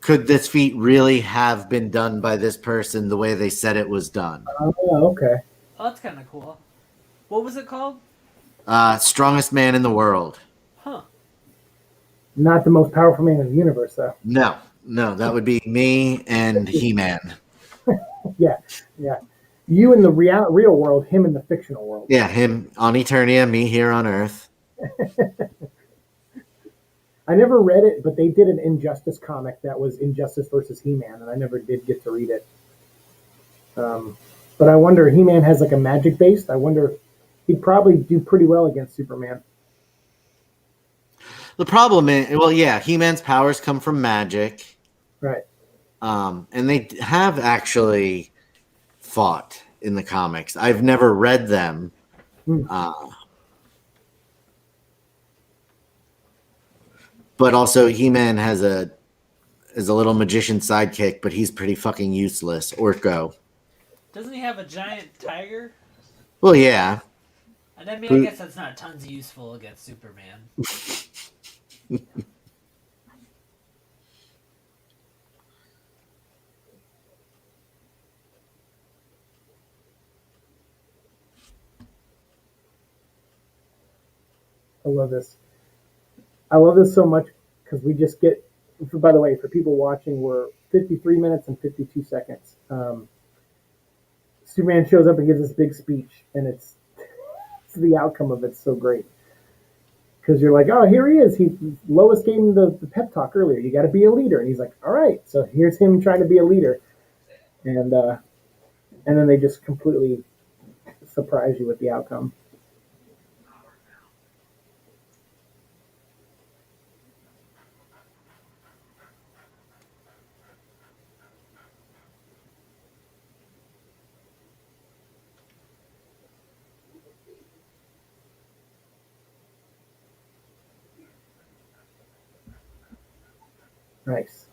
could this feat really have been done by this person the way they said it was done? Oh, okay. Oh, that's kind of cool. What was it called? Strongest man in the world. Huh. Not the most powerful man in the universe, though. No, that would be me and He-Man. Yeah, yeah. You in the real world, him in the fictional world. Yeah, him on Eternia, me here on Earth. I never read it, but they did an Injustice comic that was Injustice versus He-Man, and I never did get to read it. But I wonder, He-Man has like a magic base. I wonder, he'd probably do pretty well against Superman. The problem is, well, yeah, He-Man's powers come from magic. Right. And they have actually fought in the comics. I've never read them. But also, He-Man is a little magician sidekick, but he's pretty fucking useless. Orko. Doesn't he have a giant tiger? Well, yeah. And I mean, I guess that's not tons useful against Superman. I love this. I love this so much because we just get. By the way, for people watching, we're 53 minutes and 52 seconds. Superman shows up and gives this big speech, and it's the outcome of it's so great because you're like, oh, here he is. Lois gave him the pep talk earlier. You got to be a leader, and he's like, all right. So here's him trying to be a leader, and then they just completely surprise you with the outcome. Nice.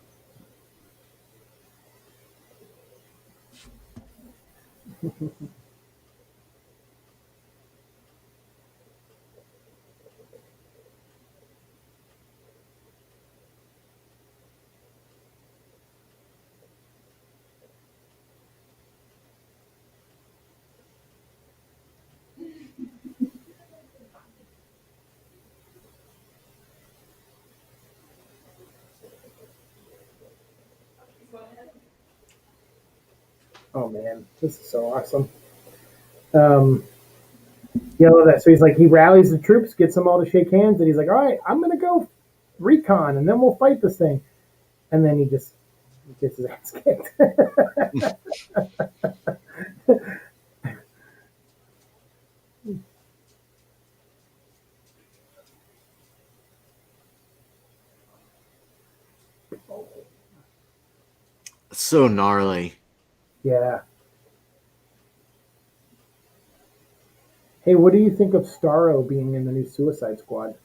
Oh man, this is so awesome. You know that. So he's like, he rallies the troops, gets them all to shake hands, and he's like, all right, I'm gonna go recon, and then we'll fight this thing. And then he just gets his ass kicked. So gnarly. Yeah. Hey, what do you think of Starro being in the new Suicide Squad?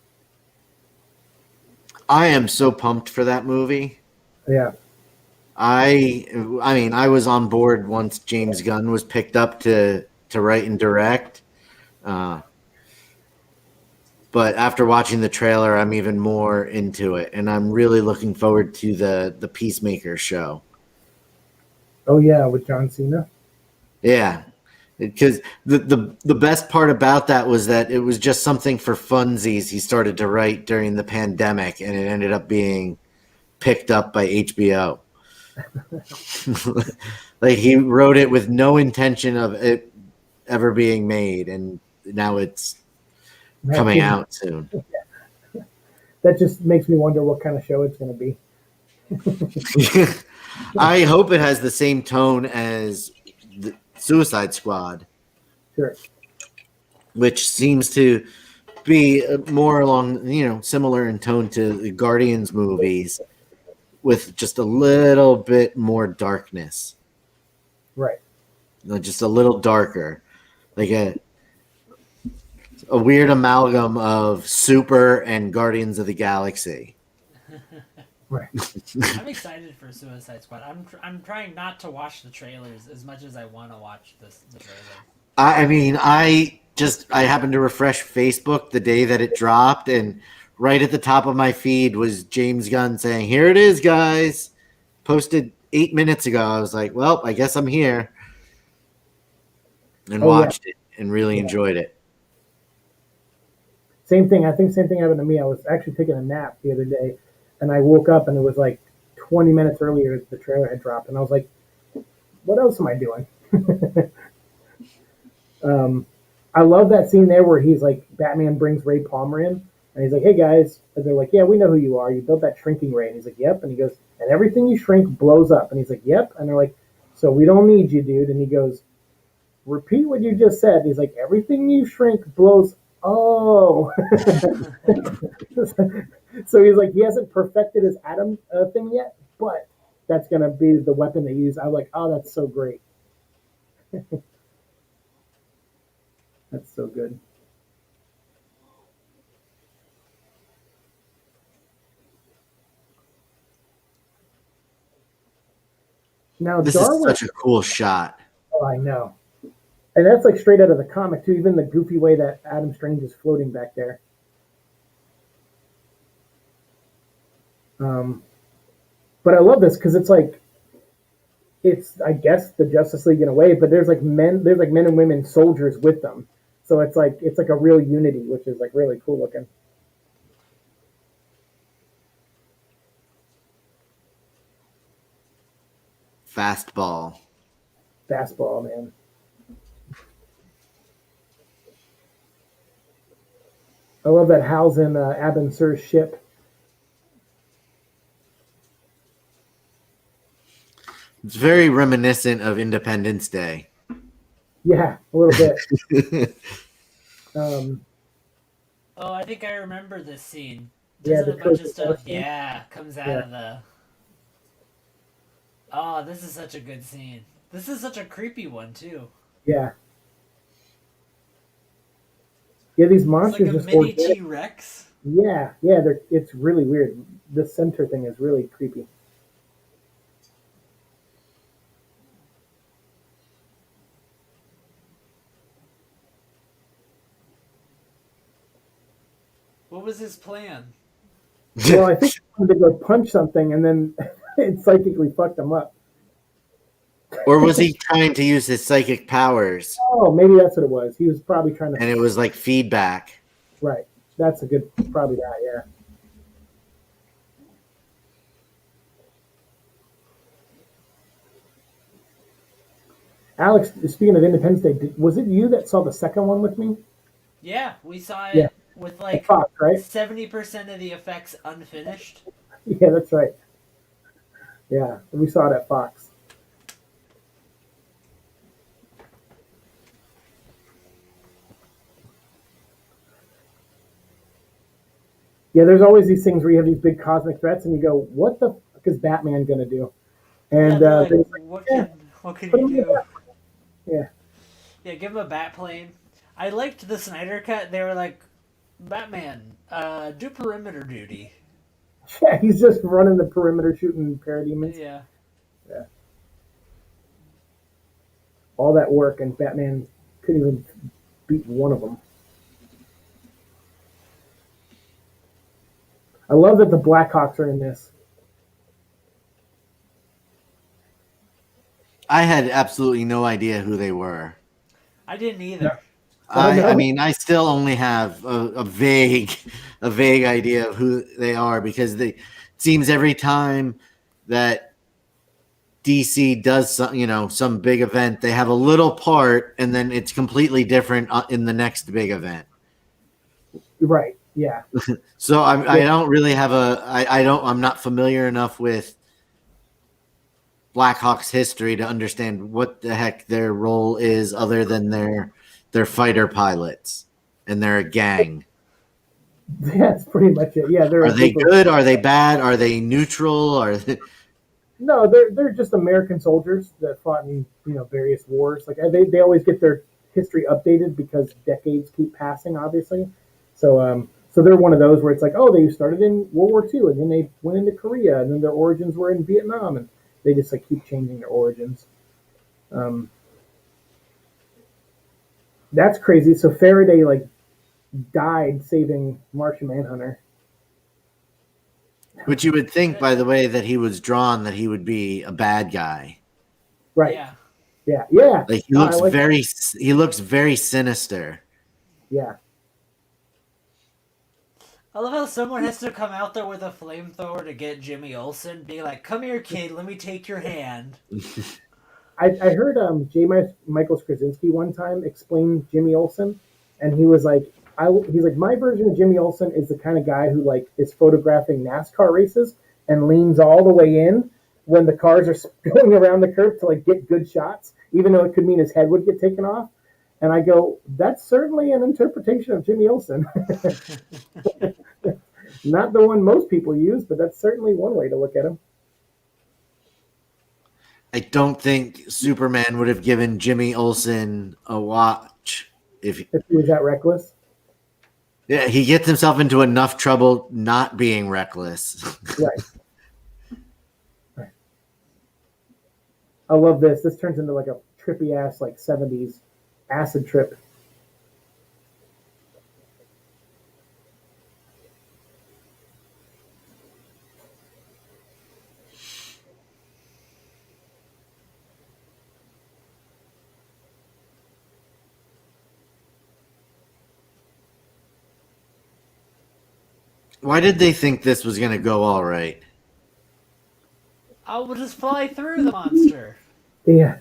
I am so pumped for that movie. Yeah. I mean, I was on board once James Gunn was picked up to write and direct. But after watching the trailer, I'm even more into it, and I'm really looking forward to the Peacemaker show. Oh yeah, with John Cena. Yeah, Because the best part about that was that it was just something for funsies he started to write during the pandemic, and it ended up being picked up by HBO. Like he wrote it with no intention of it ever being made, and now it's coming out soon. That just makes me wonder what kind of show it's going to be. I hope it has the same tone as the Suicide Squad, Sure. which seems to be more along, similar in tone to the Guardians movies, with just a little bit more darkness. Right. Just a little darker, like a weird amalgam of Super and Guardians of the Galaxy. Right. I'm excited for Suicide Squad. I'm trying not to watch the trailers as much as I want to watch the trailer. I mean, I happened to refresh Facebook the day that it dropped, and right at the top of my feed was James Gunn saying, "Here it is, guys." Posted 8 minutes ago. I was like, well, I guess I'm here. And watched it and really enjoyed it. Same thing. I think same thing happened to me. I was actually taking a nap the other day, and I woke up and it was like 20 minutes earlier the trailer had dropped, and I was like, what else am I doing? I love that scene there where he's like, Batman brings Ray Palmer in, and he's like, hey guys, and they're like, yeah, we know who you are. You built that shrinking ray. And he's like, yep. And he goes, and everything you shrink blows up. And he's like, yep. And they're like, so we don't need you, dude. And he goes, repeat what you just said. And he's like, everything you shrink blows. Oh. So he's like, he hasn't perfected his atom thing yet, but that's going to be the weapon they use. I was like, oh, that's so great. That's so good. Now, this Darwin, is such a cool shot. Oh, I know. And that's like straight out of the comic, too, even the goofy way that Adam Strange is floating back there. But I love this because it's like, it's, I guess, the Justice League in a way, but there's like men and women soldiers with them. So it's like a real unity, which is like really cool looking. Fastball, man. I love that Hal's in Abin Sur's ship. It's very reminiscent of Independence Day. Yeah, a little bit. Oh, I think I remember this scene. Yeah, Doesn't a bunch of stuff, comes out of the... Oh, this is such a good scene. This is such a creepy one, too. Yeah. Yeah, these monsters it's like a mini T-Rex. Yeah, it's really weird. The center thing is really creepy. What was his plan? Well, I think he wanted to go punch something, and then it psychically fucked him up. Or was he trying to use his psychic powers? Oh, maybe that's what it was. He was probably trying to... And it was like feedback. Right. That's a good... Probably that, yeah. Alex, speaking of Independence Day, was it you that saw the second one with me? Yeah, we saw it with like Fox, right? 70% of the effects unfinished. Yeah, that's right. Yeah, we saw it at Fox. Yeah, there's always these things where you have these big cosmic threats, and you go, "What the fuck is Batman gonna do?" And what can you do? Yeah. Yeah, give him a bat plane. I liked the Snyder cut. They were like, Batman, do perimeter duty. Yeah, he's just running the perimeter shooting parademons. Yeah. Yeah. All that work, and Batman couldn't even beat one of them. I love that the Blackhawks are in this. I had absolutely no idea who they were. I didn't either. I mean, I still only have a vague idea of who they are because it seems every time that DC does some big event, they have a little part, and then it's completely different in the next big event. Right. Yeah. So I don't really have I'm not familiar enough with Blackhawks history to understand what the heck their role is other than they're fighter pilots and they're a gang. That's pretty much it. Yeah, Are they good? Are they bad? Are they neutral? No, they're just American soldiers that fought in various wars. Like they always get their history updated because decades keep passing, obviously. So they're one of those where it's like, oh, they started in World War II and then they went into Korea and then their origins were in Vietnam and they just like keep changing their origins. That's crazy. So Faraday like died saving Martian Manhunter. Which you would think, by the way that he was drawn, that he would be a bad guy. Right. Yeah. Yeah. Like he looks very sinister. Yeah. I love how someone has to come out there with a flamethrower to get Jimmy Olsen, be like, "Come here, kid. Let me take your hand." I heard J. Michael Straczynski one time explain Jimmy Olsen, and he was like, he's like, my version of Jimmy Olsen is the kind of guy who like is photographing NASCAR races and leans all the way in when the cars are going around the curve to like get good shots, even though it could mean his head would get taken off. And I go, that's certainly an interpretation of Jimmy Olsen. Not the one most people use, but that's certainly one way to look at him. I don't think Superman would have given Jimmy Olsen a watch if he was that reckless. Yeah, he gets himself into enough trouble not being reckless. Right. I love this. This turns into like a trippy ass like 70s acid trip. Why did they think this was going to go all right? I will just fly through the monster. Yeah.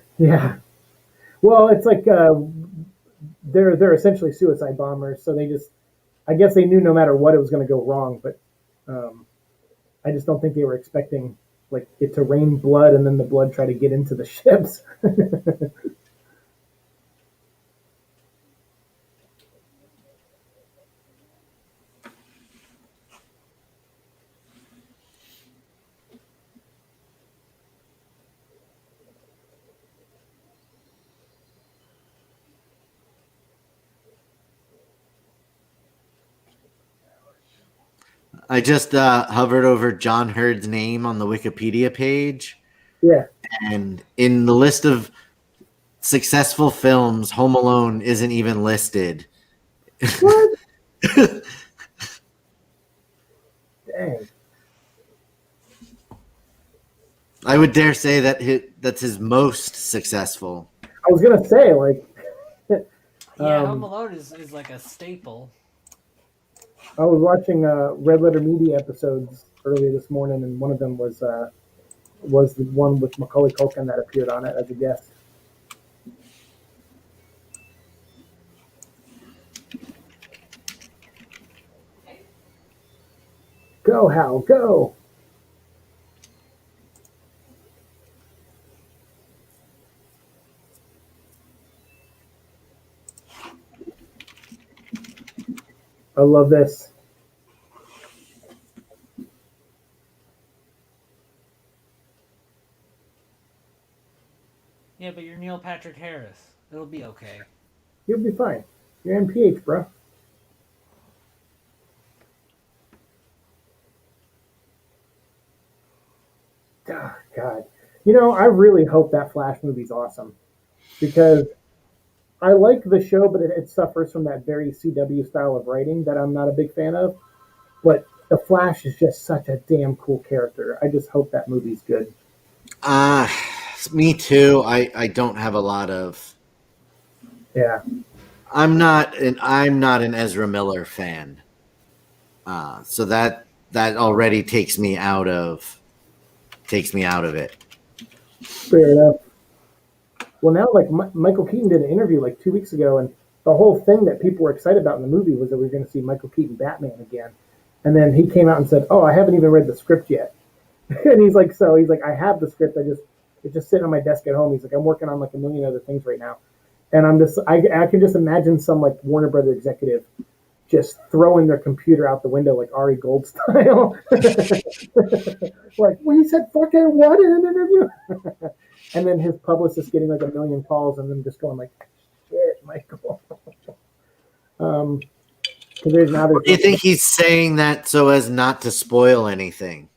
Well, it's like they're essentially suicide bombers, so I guess they knew no matter what it was going to go wrong, but I just don't think they were expecting like it to rain blood and then the blood try to get into the ships. I just hovered over John Hurd's name on the Wikipedia page. Yeah. And in the list of successful films, Home Alone isn't even listed. What? Dang. I would dare say that that's his most successful. I was going to say, like... Yeah, Home Alone is like a staple. I was watching Red Letter Media episodes earlier this morning, and one of them was the one with Macaulay Culkin that appeared on it as a guest. Go, Hal, go! I love this. Yeah, but you're Neil Patrick Harris. It'll be okay. You'll be fine. You're NPH, bro. Oh, God. I really hope that Flash movie's awesome. Because I like the show, but it suffers from that very CW style of writing that I'm not a big fan of. But the Flash is just such a damn cool character. I just hope that movie's good. Me too. I don't have a lot of Yeah. I'm not an Ezra Miller fan. So that already takes me out of it. Fair enough. Well, now like Michael Keaton did an interview like 2 weeks ago, and the whole thing that people were excited about in the movie was that we were going to see Michael Keaton Batman again. And then he came out and said, "Oh, I haven't even read the script yet." And he's like, I have the script. It's just sitting on my desk at home. He's like, I'm working on like a million other things right now. And I can just imagine some like Warner Brother executive just throwing their computer out the window like Ari Gold style. Like, well, he said fucking what in an interview? And then his publicist getting like a million calls and then just going like, shit, Michael. Because there's Do you think he's saying that so as not to spoil anything?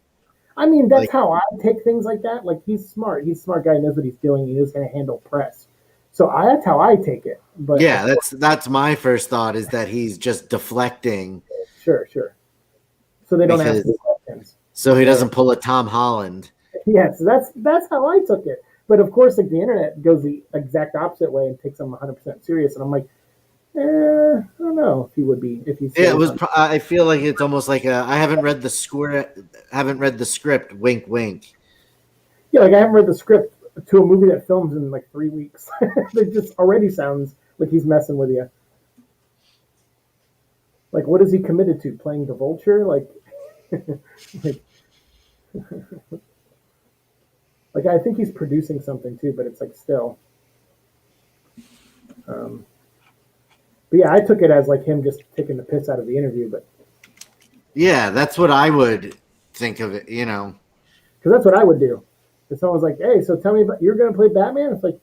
I mean, that's how I take things like that. Like, he's smart. He's a smart guy. He knows what he's doing. He knows how to handle press. So that's how I take it. But yeah, that's my first thought, is that he's just deflecting. Sure. So they don't ask the questions. So he doesn't pull a Tom Holland. Yes, that's how I took it. But of course, like the internet goes the exact opposite way and takes him 100% serious. And I'm like, I don't know if he would be if he's. Yeah, it was. I feel like it's almost like I haven't read the script. Wink, wink. Yeah, like I haven't read the script to a movie that films in like 3 weeks. It just already sounds like he's messing with you. Like, what is he committed to? Playing the Vulture? Like, like I think he's producing something too, but it's like still. But yeah, I took it as like him just taking the piss out of the interview. But yeah, that's what I would think of it. Because that's what I would do. If someone's like, "Hey, so tell me about you're going to play Batman," it's like,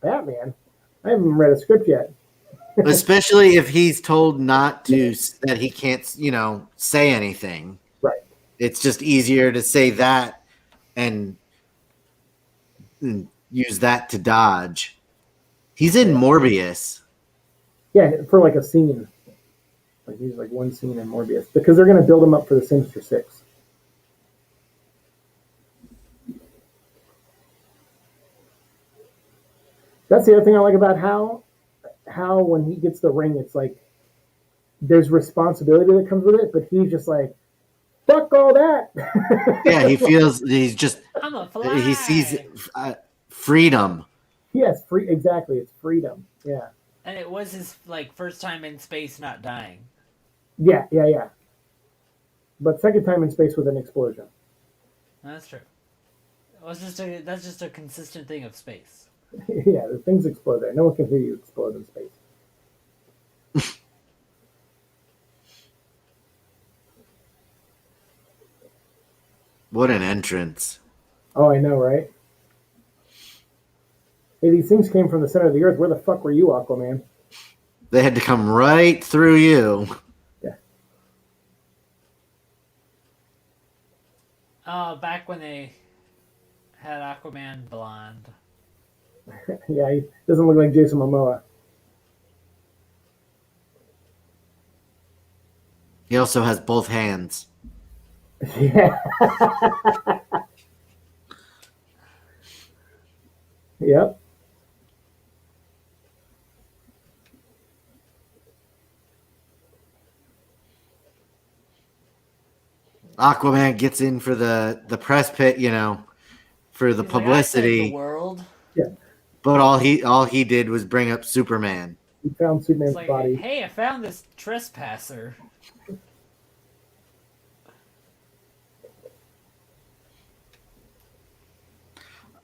Batman. I haven't read a script yet. Especially if he's told not to, that he can't, say anything. Right. It's just easier to say that and use that to dodge. He's in Morbius. Yeah, for like a scene. Like he's like one scene in Morbius because they're going to build him up for the Sinister Six. That's the other thing I like about how when he gets the ring, it's like there's responsibility that comes with it, but he's just like, fuck all that. Yeah, he feels he's just. I'm a fly. He sees freedom. Yes, exactly. It's freedom. Yeah. And it was his like first time in space, not dying. Yeah. But second time in space with an explosion. That's true. That's just a consistent thing of space. Yeah, the things explode there. No one can hear you explode in space. What an entrance. Oh, I know, right? Hey, these things came from the center of the earth. Where the fuck were you, Aquaman? They had to come right through you. Yeah. Oh, back when they had Aquaman blonde. Yeah, he doesn't look like Jason Momoa. He also has both hands. Yeah. Yep. Aquaman gets in for the press pit, for the He's publicity. Like, I saved the world. Yeah. But all he did was bring up Superman. He found Superman's Like, body. hey, I found this trespasser.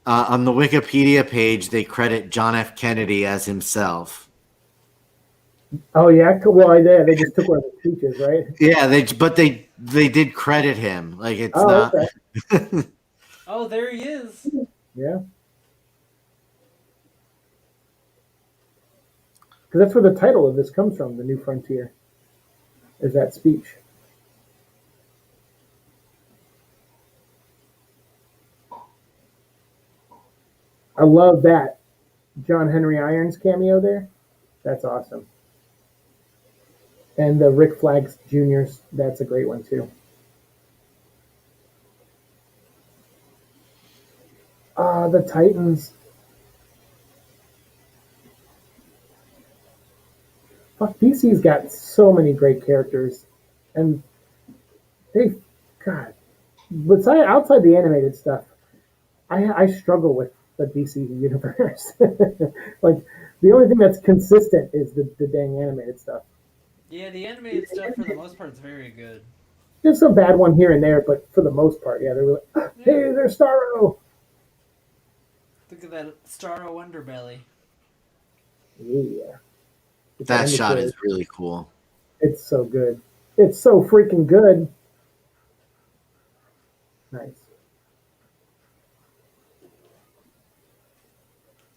On the Wikipedia page, they credit John F. Kennedy as himself. Oh yeah, well yeah, they just took one of the speeches, right? Yeah, they did credit him. Like it's not. Okay. Oh, there he is. Yeah. Because that's where the title of this comes from, The New Frontier. Is that speech. I love that John Henry Irons cameo there. That's awesome. And the Rick Flags Jr.'s, that's a great one too. The Titans. fuck, DC's got so many great characters, and they, God, besides outside the animated stuff, I struggle with the DC universe. Like the only thing that's consistent is the dang animated stuff. Yeah, the animated stuff for the most part is very good. There's some bad one here and there, but for the most part, yeah, they're really, hey, there's Starro. Look at that Starro Underbelly. Yeah, That shot is really cool. It's so good. It's so freaking good. Nice.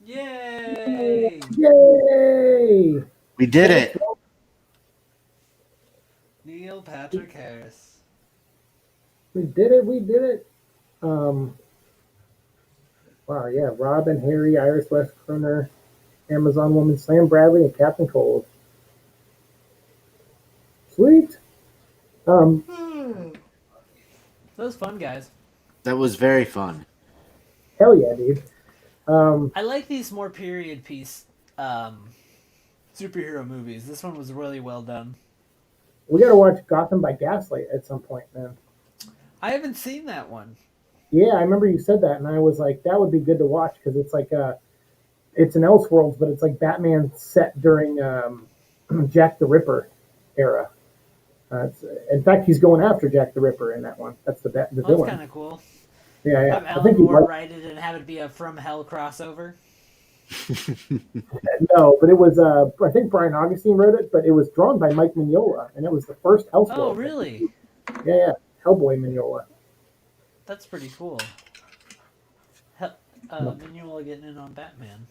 Yay! Yay! We did it. Neil Patrick Harris. We did it. We did it. Wow, yeah. Robin, Harry, Iris West Kroner, Amazon Woman, Sam Bradley, and Captain Cold. Sweet. That was fun, guys. That was very fun. Hell yeah, dude. I like these more period piece superhero movies. This one was really well done. We gotta watch Gotham by Gaslight at some point, man. I haven't seen that one. Yeah, I remember you said that, and I was like, that would be good to watch because it's like it's an Elseworlds, but it's like Batman set during Jack the Ripper era. In fact, he's going after Jack the Ripper in that one. That's the villain. That's kind of cool. Yeah, yeah. Have I Alan think Moore write it and have it be a From Hell crossover. No, but it was I think Brian Augustine wrote it, but it was drawn by Mike Mignola, and it was the first Elseworlds. Oh, really? Yeah, Hellboy Mignola. That's pretty cool. Mignola getting in on Batman.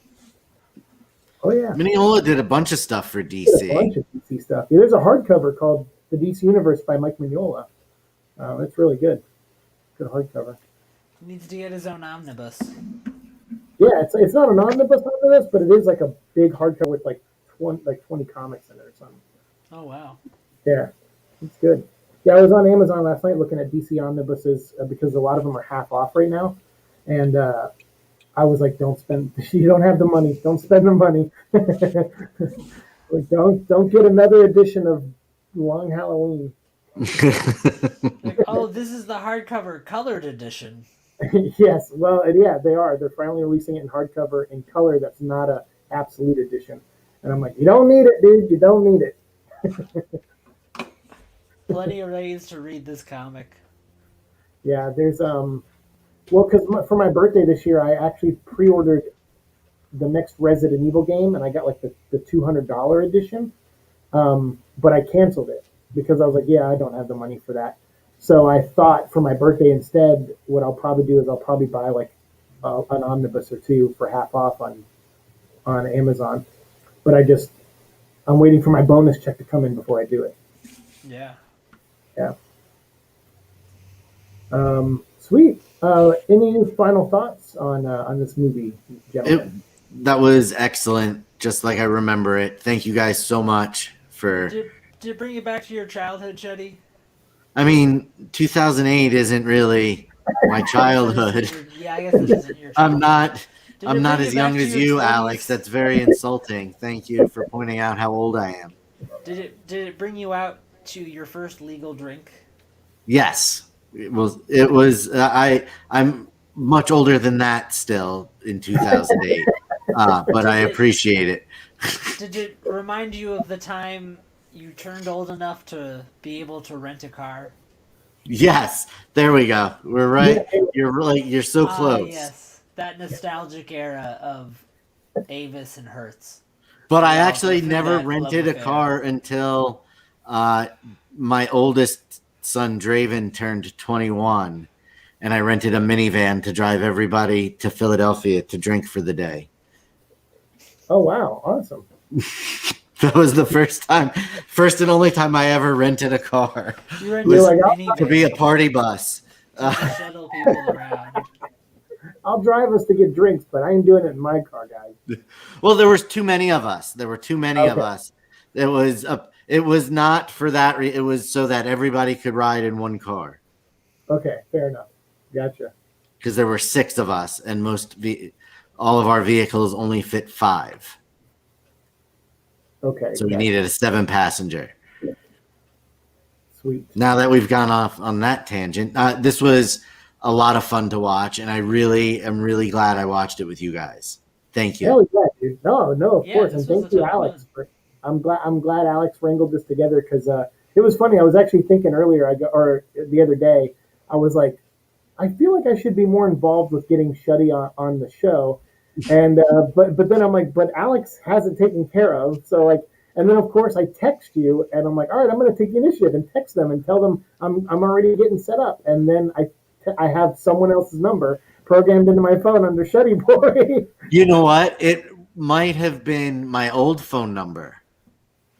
Oh yeah, Mignola did a bunch of stuff for DC. a bunch of DC stuff. Yeah, there's a hardcover called The DC Universe by Mike Mignola. It's really good. Good hardcover. He needs to get his own omnibus. Yeah, it's not an omnibus but it is like a big hardcover with like 20 comics in it or something. Oh wow. Yeah, it's good. Yeah, I was on Amazon last night looking at DC omnibuses because a lot of them are half off right now, and I was like, "Don't spend. You don't have the money. Don't spend the money. Like, don't get another edition of Long Halloween." Like, oh, this is the hardcover colored edition. Yes, well, yeah, they are. They're finally releasing it in hardcover in color. That's not a absolute edition, and I'm like, "You don't need it, dude. You don't need it." Plenty of ways to read this comic. Yeah, there's well, because for my birthday this year, I actually pre-ordered the next Resident Evil game, and I got like the $200 edition. But I canceled it because I was like, yeah, I don't have the money for that. So I thought for my birthday instead, what I'll probably do is I'll probably buy like an omnibus or two for half off on Amazon. But I'm waiting for my bonus check to come in before I do it. Yeah. Yeah. Sweet. Any final thoughts on this movie, gentlemen? That was excellent, just like I remember it. Thank you guys so much for. Did it bring you back to your childhood, Shuddy? I mean, 2008 isn't really my childhood. Yeah, I guess this isn't your childhood. I'm not as young as you, Alex. That's very insulting. Thank you for pointing out how old I am. Did it bring you out to your first legal drink? Yes. It was I'm much older than that still in 2008. But I appreciate it. Did it remind you of the time you turned old enough to be able to rent a car? Yes, there we go. We're right. You're so close. Yes, that nostalgic era of Avis and Hertz. But I actually never rented a car until my oldest son Draven turned 21, and I rented a minivan to drive everybody to Philadelphia to drink for the day. Oh wow, awesome. That was the first and only time I ever rented a car. You rented a minivan to be a party bus. Shuttle people around. I'll drive us to get drinks, but I ain't doing it in my car, guys. Well, there was too many of us. There were too many of us. It was not for that. It was so that everybody could ride in one car. Okay, fair enough. Gotcha. Because there were 6 of us, and all of our vehicles only fit 5. Okay. So we needed a 7-passenger. Sweet. Now that we've gone off on that tangent, this was a lot of fun to watch, and I really am really glad I watched it with you guys. Thank you. Hell yeah, dude. No, of Yeah, course, this and was thank a you, ton of Alex. fun. I'm glad Alex wrangled this together because it was funny. I was actually thinking earlier, or the other day, I was like, I feel like I should be more involved with getting Shuddy on the show, and but then I'm like, but Alex has it taken care of, so like, and then of course I text you, and I'm like, all right, I'm going to take the initiative and text them and tell them I'm already getting set up, and then I have someone else's number programmed into my phone under Shuddy Boy. You know what? It might have been my old phone number.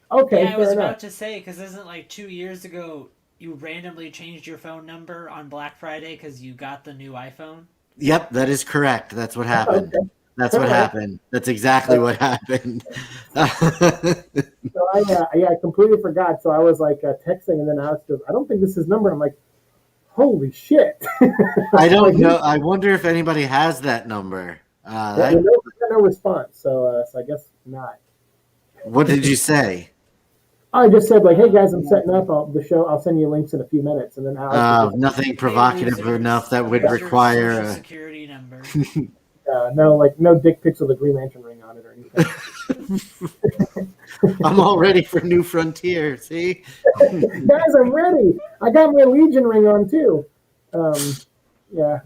Okay, Yeah, I was fair enough. about to say, because isn't like 2 years ago you randomly changed your phone number on Black Friday because you got the new iPhone? Yep, that is correct. That's what happened. Okay. That's All what right. happened. That's exactly what happened. So I completely forgot. So I was like texting, and then Alex goes, "I don't think this is his number." I'm like, "Holy shit!" I don't Like, know. I wonder if anybody has that number. yeah, no response. So I guess not. What did you say? I just said like, "Hey guys, I'm setting up the show. I'll send you links in a few minutes." And then Alex was just, Nothing Hey, provocative losers, enough that would here's your require social a. security number. no dick pics with a Green Lantern ring on it or anything. I'm all ready for New Frontier. See? Guys, I'm ready. I got my Legion ring on too. Yeah.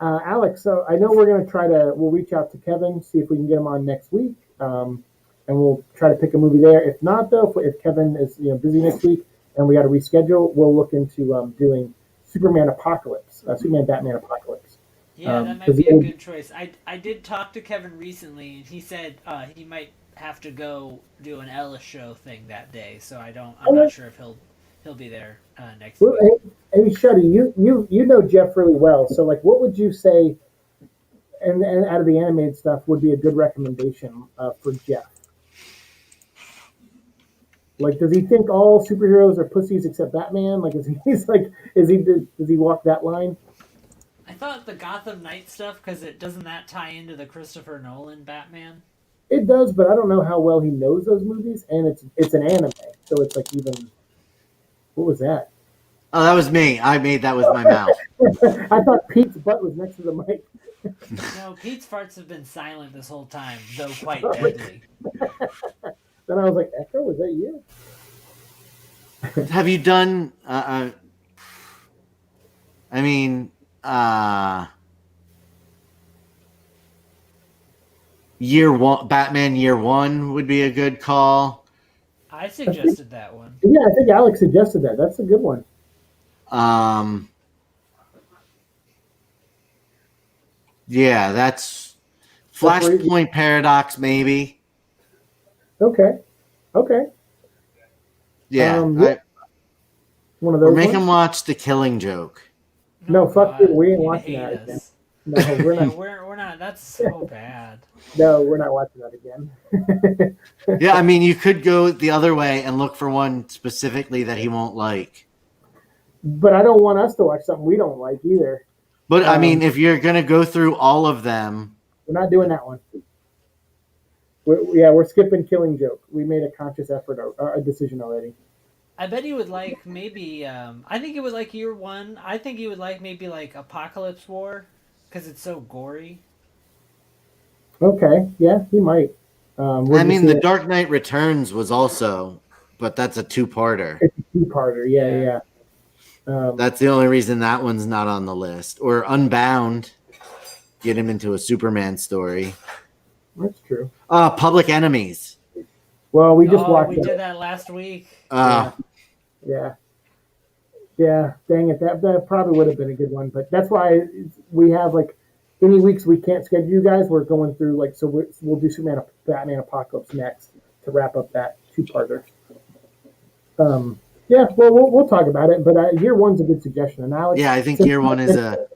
Alex, so I know we're going to we'll reach out to Kevin, see if we can get him on next week. And we'll try to pick a movie there. If not, though, if Kevin is busy next week and we got to reschedule, we'll look into doing Superman Apocalypse, Superman Batman Apocalypse. Yeah, that might be a good choice. I did talk to Kevin recently, and he said he might have to go do an Ellis show thing that day. So I'm not sure if he'll be there next Well, week. hey, Shuddy, you know Jeff really well. So like, what would you say? And out of the animated stuff, would be a good recommendation for Jeff. Like, does he think all superheroes are pussies except Batman? Like, does he walk that line? I thought the Gotham Knight stuff, because doesn't that tie into the Christopher Nolan Batman? It does, but I don't know how well he knows those movies, and it's an anime, so it's like even. What was that? Oh, that was me. I made that with my mouth. I thought Pete's butt was next to the mic. No, Pete's farts have been silent this whole time, though quite deadly. Then I was like, Echo, was that you? Have you done? I mean, year one, Batman Year One would be a good call. I suggested that one. Yeah, I think Alex suggested that. That's a good one. Yeah, that's Flashpoint Paradox, maybe. Okay. Yeah, One of those. or make ones? him watch The Killing Joke. No, fuck you. We ain't You'd watching hate that again. us. No, we're Yeah, not. we're not. That's so bad. No, we're not watching that again. Yeah, I mean, you could go the other way and look for one specifically that he won't like. But I don't want us to watch something we don't like either. But I mean, if you're gonna go through all of them, We're not doing that one. We're skipping Killing Joke. We made a conscious effort, a decision already. I bet he would like maybe. I think he would like Year One. I think he would like maybe like Apocalypse War, because it's so gory. Okay, yeah, he might. I mean, The Dark Knight Returns was also, but that's a two-parter. It's a two-parter. Yeah. That's the only reason that one's not on the list. Or Unbound, get him into a Superman story. That's true. Public Enemies. Well, we just watched. We did that last week. Yeah. Dang it, that probably would have been a good one, but that's why we have like any weeks we can't schedule you guys. We're going through like so we'll do Superman Batman Apocalypse next to wrap up that two-parter. Yeah, well, we'll talk about it, but Year One's a good suggestion. And Alex, Yeah, I think Year One is a.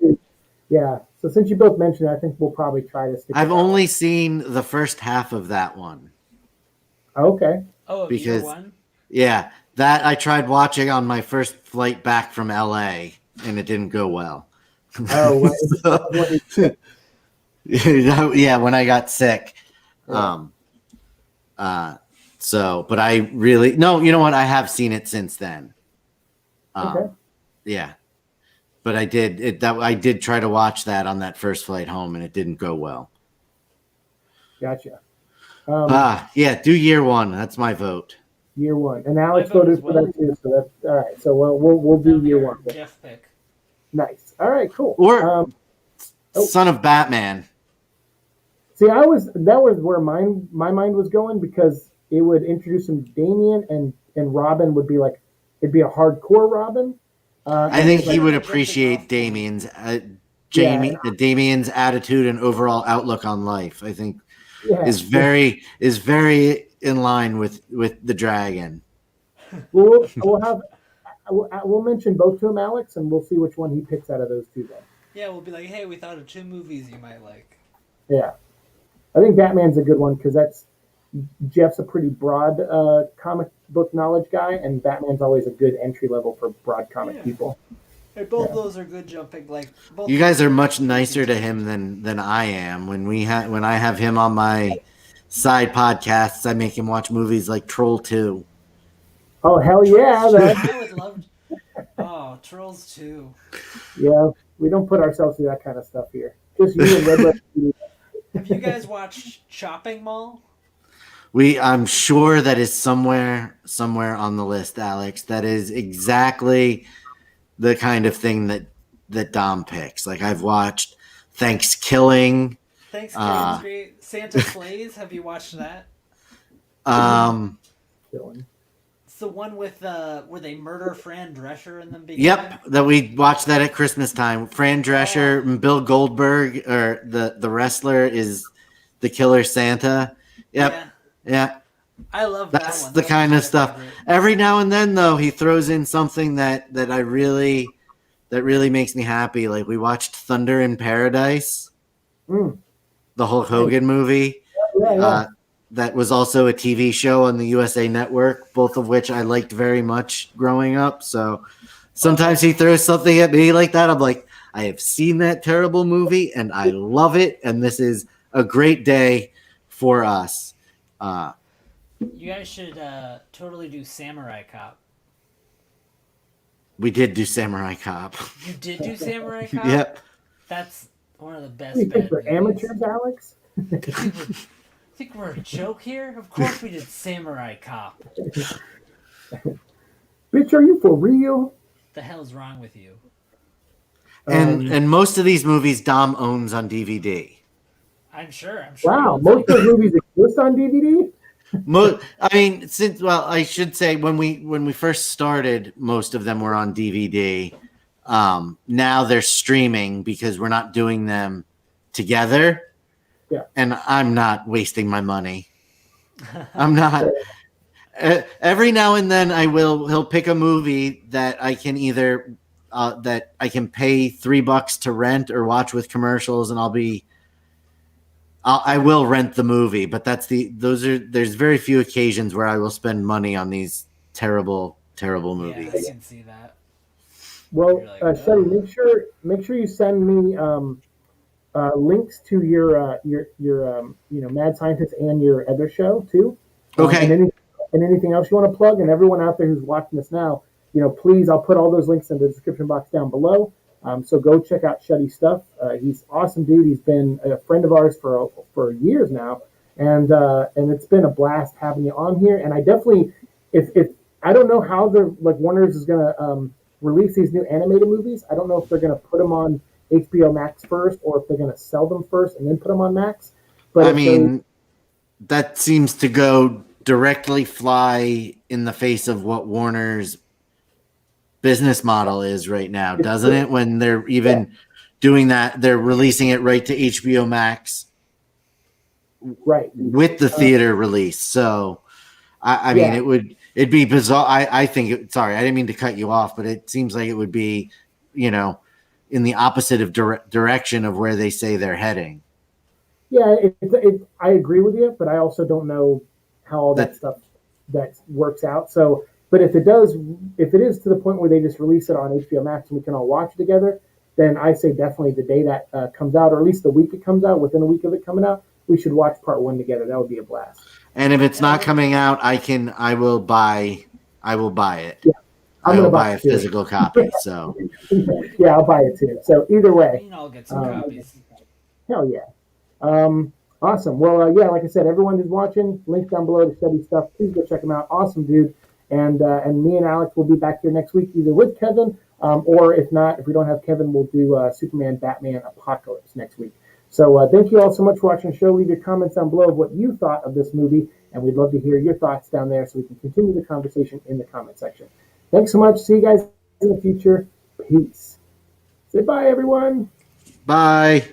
Yeah, so since you both mentioned it, I think we'll probably try to stick. I've only seen the first half of that one. Okay. Oh, because Year One. Yeah, that I tried watching on my first flight back from LA, and it didn't go well. Oh, So- Yeah, when I got sick. Yeah. But I really no. You know what? I have seen it since then. Okay. Yeah, but I did try to watch that on that first flight home, and it didn't go well. Gotcha. Yeah, do year one. That's my vote. Year one, and Alex vote as voted for well. that too. So that's all right. So we'll do That'll be year our one. Jeff pick. Nice. All right. Cool. Or Oh. Son of Batman. See, that was where my mind was going, because it would introduce him to Damien, and Robin would be like, it'd be a hardcore Robin. I think he like- would appreciate Damien's Damien's attitude and overall outlook on life. I think Yeah. is very in line with the dragon. We'll mention both to him, Alex, and we'll see which one he picks out of those two then. Yeah, we'll be like, hey, we thought of 2 movies you might like. Yeah. I think Batman's a good one, because Jeff's a pretty broad comic book knowledge guy, and Batman's always a good entry level for broad comic people. Hey, both those are good jumping. Like both. You guys are much nicer to him than I am. When I have him on my side podcasts, I make him watch movies like Troll 2. Oh, hell yeah. I would love. Oh, Trolls 2. Yeah, we don't put ourselves through that kind of stuff here. Just you and Red. Have you guys watched Chopping Mall? I'm sure that is somewhere on the list, Alex. That is exactly the kind of thing that Dom picks. Like, I've watched Thanksgiving. Thanksgiving's great. Santa Slays. Have you watched that? It's the one with where they murder Fran Drescher in the beginning. Yep, that we watched that at Christmas time. Fran Drescher and Bill Goldberg, or the wrestler, is the killer Santa. Yep. Yeah. I love That's that one. the kind of stuff. Every now and then, though, he throws in something that really makes me happy. Like, we watched Thunder in Paradise, the Hulk Hogan movie. Yeah. That was also a TV show on the USA Network, both of which I liked very much growing up. So sometimes he throws something at me like that. I'm like, I have seen that terrible movie and I love it. And this is a great day for us. You guys should totally do Samurai Cop. We did do Samurai Cop. You did do Samurai Cop? Yep. That's one of the best. You think we're amateurs, Alex? Think we're a joke here? Of course we did Samurai Cop. Bitch, are you for real? The hell's wrong with you? And most of these movies Dom owns on DVD. I'm sure. Wow, most of those movies exist on DVD? I should say when we first started, most of them were on DVD. Now they're streaming because we're not doing them together. Yeah. And I'm not wasting my money. I'm not. Every now and then he'll pick a movie that I can either that I can pay $3 to rent or watch with commercials, and I will rent the movie, but there's very few occasions where I will spend money on these terrible movies. Yeah, I can see that. Well, Shuddy, make sure you send me links to your Mad Scientist and your other show too. Okay. And anything else you want to plug, and everyone out there who's watching this now, please, I'll put all those links in the description box down below. So go check out Shuddy's stuff. He's awesome, dude. He's been a friend of ours for years now, and it's been a blast having you on here. And I definitely, if I don't know how Warner's is gonna release these new animated movies. I don't know if they're gonna put them on HBO Max first, or if they're gonna sell them first and then put them on Max. But that seems to go directly fly in the face of what Warner's business model is right now, doesn't it? When they're even doing that, they're releasing it right to HBO Max, right, with the theater release. So, I mean, it'd be bizarre. I think. Sorry, I didn't mean to cut you off, but it seems like it would be, in the opposite of direction of where they say they're heading. Yeah, I agree with you, but I also don't know how all that stuff that works out. So, but if it is to the point where they just release it on HBO Max and we can all watch it together, then I say definitely the day that comes out, or at least the week it comes out, within a week of it coming out, we should watch part 1 together. That would be a blast. And if it's not coming out, I will buy it. Yeah, I'm I gonna will buy buy a it too. physical copy. So Yeah, I'll buy it too. So either way, I'll get some copies. hell yeah. Awesome. Well, yeah, like I said, everyone who's watching, link down below to Shuddy stuff. Please go check him out. Awesome dude. And me and Alex will be back here next week, either with Kevin, or if not, if we don't have Kevin, we'll do Superman, Batman, Apocalypse next week. So thank you all so much for watching the show. Leave your comments down below of what you thought of this movie, and we'd love to hear your thoughts down there so we can continue the conversation in the comment section. Thanks so much. See you guys in the future. Peace. Say bye, everyone. bye.